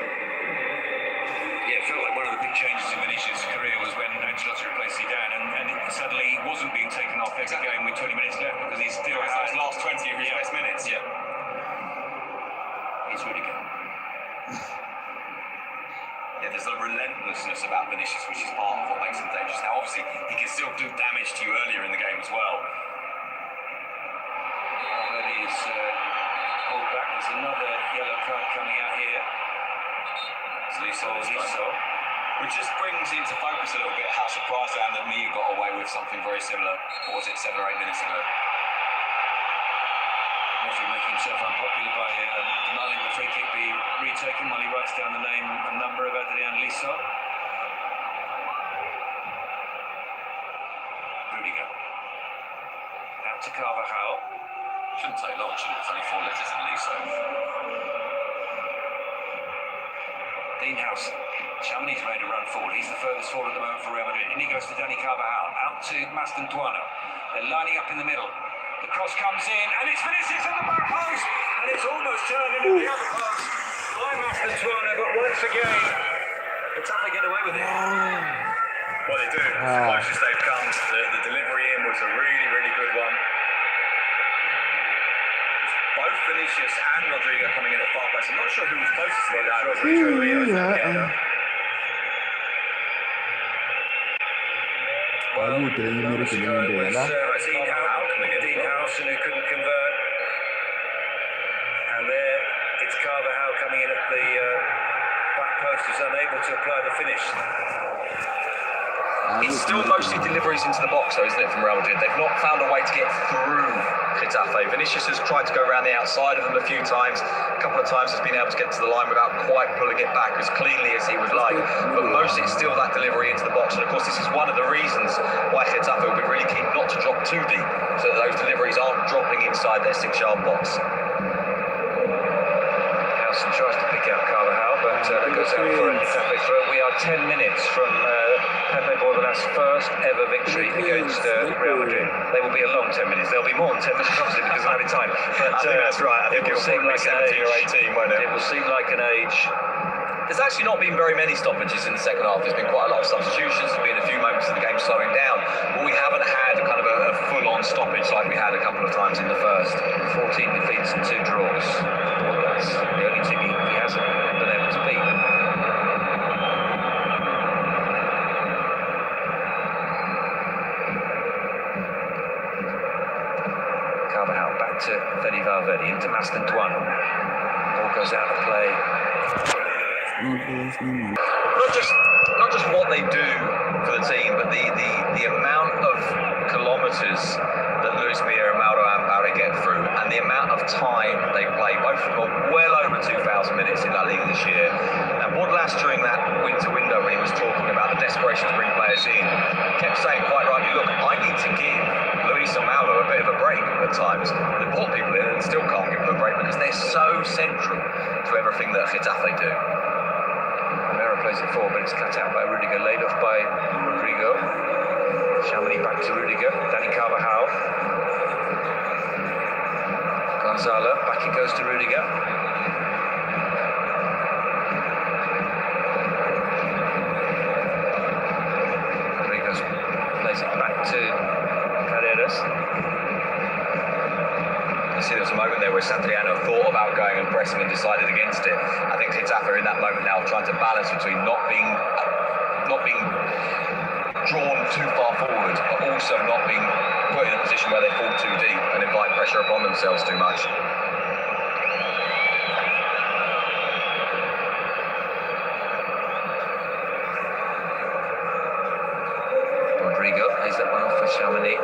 Yeah, it felt like one of the big changes in Vinicius' career was when Ancelotti replaced Zidane, and suddenly he wasn't being taken off every game with 20 minutes left because he still has had those last 20 of his best minutes. Yeah. He's really good. Yeah, there's a relentlessness about Vinicius, which is part of what makes him dangerous. Now, obviously, he can still do damage to you earlier in the game as well. Already is pulled back. There's another yellow card coming out here. Liso. Which just brings into focus a little bit how surprised I am that Mia got away with something very similar. What was it, 7 or 8 minutes ago? Murphy making himself unpopular by demanding the free kick be retaken while he writes down the name and number of Adrian Liso. Rudiger. Out to Carvajal. Shouldn't take long, should it? It's only 4 letters in Liso. Dean House. Chamonix's made a run forward. He's the furthest forward at the moment for Real Madrid. In he goes to Dani Carvajal. Out to Mastantuono. They're lining up in the middle. The cross comes in, and it's Vinicius at the back post, and it's almost turned into the other post. By Mastantuono, but once again, Getafe get away with it. Well, they do. It's the closest they've come. The delivery in was a really, really good one. Both Vinicius and Rodrigo coming in at far post. I'm not sure who was closest to that. Rodrigo. Well, it was Dean House who couldn't convert. And there, it's Carvajal coming in at the back post, who's unable to apply the finish. It's still mostly deliveries into the box, though, isn't it, from Real Madrid? They've not found a way to get through Getafe. Vinicius has tried to go around the outside of them a few times. A couple of times has been able to get to the line without quite pulling it back as cleanly as he would like. But mostly it's still that delivery into the box. And, of course, this is one of the reasons why Getafe will be really keen not to drop too deep, so that those deliveries aren't dropping inside their 6-yard box. Howson tries to pick out Carvajal, but it goes out for a Getafe throw. We are 10 minutes from Pepe Bordalas' first ever victory against Real Madrid. They will be a long 10 minutes. There'll be more than 10 minutes, obviously, because of having time. But I think that's right. I think it will seem like 17 or 18, won't it? It will seem like an age. There's actually not been very many stoppages in the second half. There's been quite a lot of substitutions. There's been a few moments of the game slowing down. But we haven't had kind of a full-on stoppage like we had a couple of times in the first. 14 defeats and 2 draws. That's the only team he hasn't been able to beat. Carvajal back to Fede Valverde, into Mastantuono. Ball goes out of play. Not just what they do for the team, but the amount of kilometres that Luis Milla and Mauro Amparo get through, and the amount of time they play, both of them are well over 2,000 minutes in La Liga this year. And Bordalas, during that winter window when he was talking about the desperation to bring players in, kept saying quite rightly, look, I need to give Luis and Mauro a bit of a break at times. They brought people in and still can't give them a break because they're so central to everything that Getafe do. plays it forward, but it's cut out by Rudiger, laid off by Rodrigo. Chamonix back to Rudiger, Dani Carvajal. Gonzalo, back it goes to Rudiger. Rodrigo plays it back to Carreras. You see, there was a moment there where Satriano thought about going and pressing and decided against it. I think Getafe are in that moment now trying to balance between not being drawn too far forward, but also not being put in a position where they fall too deep and invite pressure upon themselves too much. Rodrigo plays that one off for Chamonix.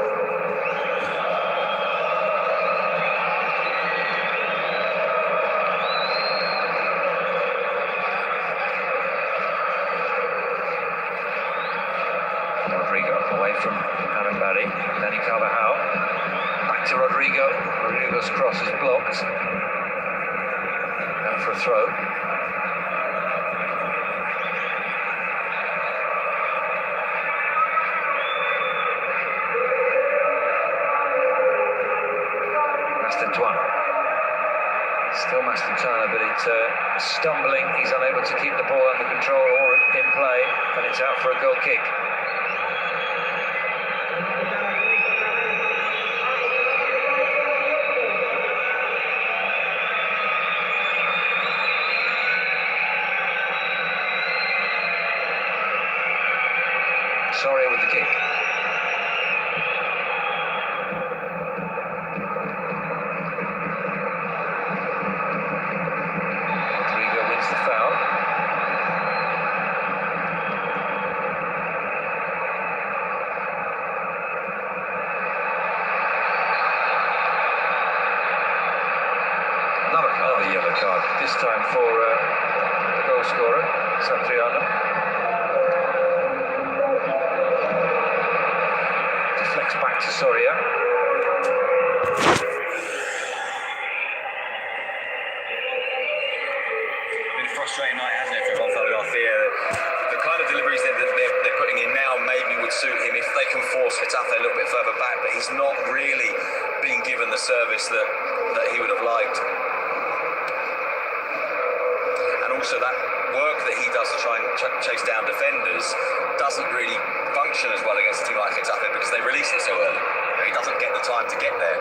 Away from Arambari, Dani Carvajal, back to Rodrigo. Rodrigo's cross is blocked. Out for a throw. Mastantuono. Still Mastantuono, but it's stumbling. He's unable to keep the ball under control or in play, and it's out for a goal kick. Soria with the kick. Rodrigo wins the foul. Another yellow card. This time for the goal scorer, Satriano. Back to Soria. Been a frustrating night, hasn't it, for Gonzalo Garcia? The kind of deliveries that they're putting in now maybe would suit him if they can force Getafe a little bit further back, but he's not really being given the service that he would have liked. And also that work that he does to try and chase down defenders doesn't really function as well against a team like Getafe because they release it so early. He doesn't get the time to get there.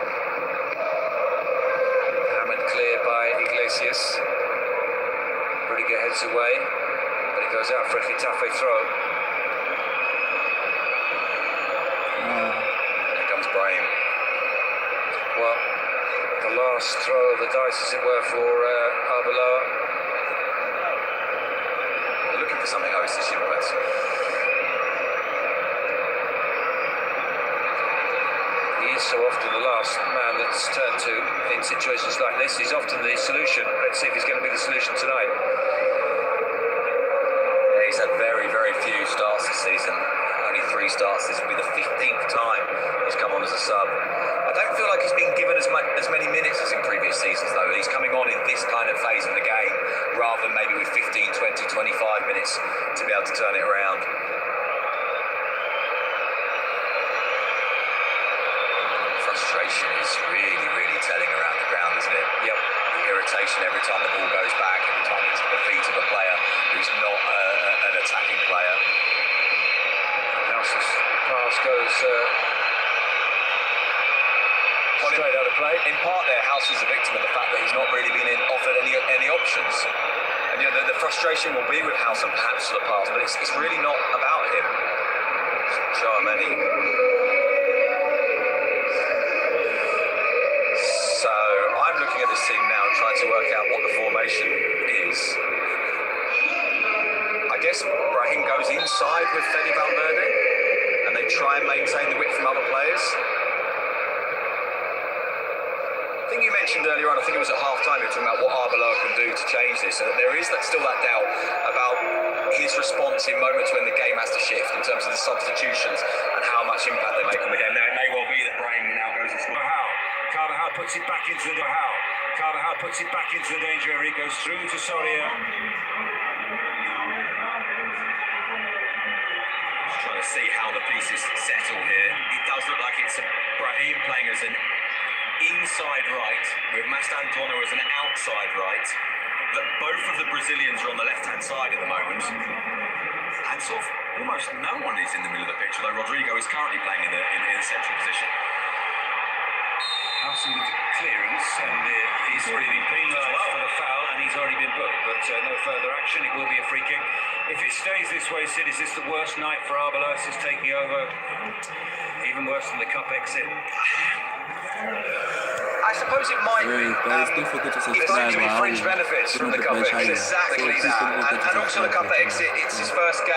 Hammered clear by Iglesias. Rudiger heads away, but it goes out for a Getafe throw. Here comes Brahim. Well, the last throw of the dice, as it were, for Arbeloa. They're looking for something, Oasis, you know, He is so often the last man that's turned to in situations like this. He's often the solution. Let's see if he's going to be the solution tonight. Yeah, he's had very, very few starts this season. Only 3 starts. This will be the 15th time he's come on as a sub. I don't feel like he's been given as many minutes as in previous seasons, though. He's coming on in this kind of phase of the game, rather than maybe with 15, 20, 25 minutes to be able to turn it around. Frustration is really, really telling around the ground, isn't it? Yep. The irritation every time the ball goes back, every time it's at the feet of a player who's not an attacking player. House's pass goes straight out of play. In part there, House is a victim of the fact that he's not really been offered any options. And you know, the frustration will be with House and perhaps for the past, but it's really not about him. Charmany. So I'm looking at this team now and trying to work out what the formation is. I guess Brahim goes inside with Fede Valverde and they try and maintain the width from other players. I think you mentioned earlier on, I think it was at half-time, you were talking about what Arbeloa can do to change this. And there is still that doubt about his response in moments when the game has to shift in terms of the substitutions and how much impact they make on the game. Now, it may well be that Brahim now goes and scores. Carvajal puts it back into the danger area. He goes through to Soria. to see how the pieces settle here. It does look like it's Brahim playing as an inside right, with Mastantuono as an outside right. That both of the Brazilians are on the left-hand side at the moment. And sort of almost no one is in the middle of the pitch, although Rodrigo is currently playing in the central position. Housen with the clearance, and he's already been penalised for the foul, and he's already been booked, but no further action. It will be a free kick. If it stays this way, Sid, is this the worst night for Arbeloas? Is taking over even worse than the cup exit? I suppose it might be. It seems to be fringe benefits from the cup exit. Exactly that. And also the cup exit, it's his first game.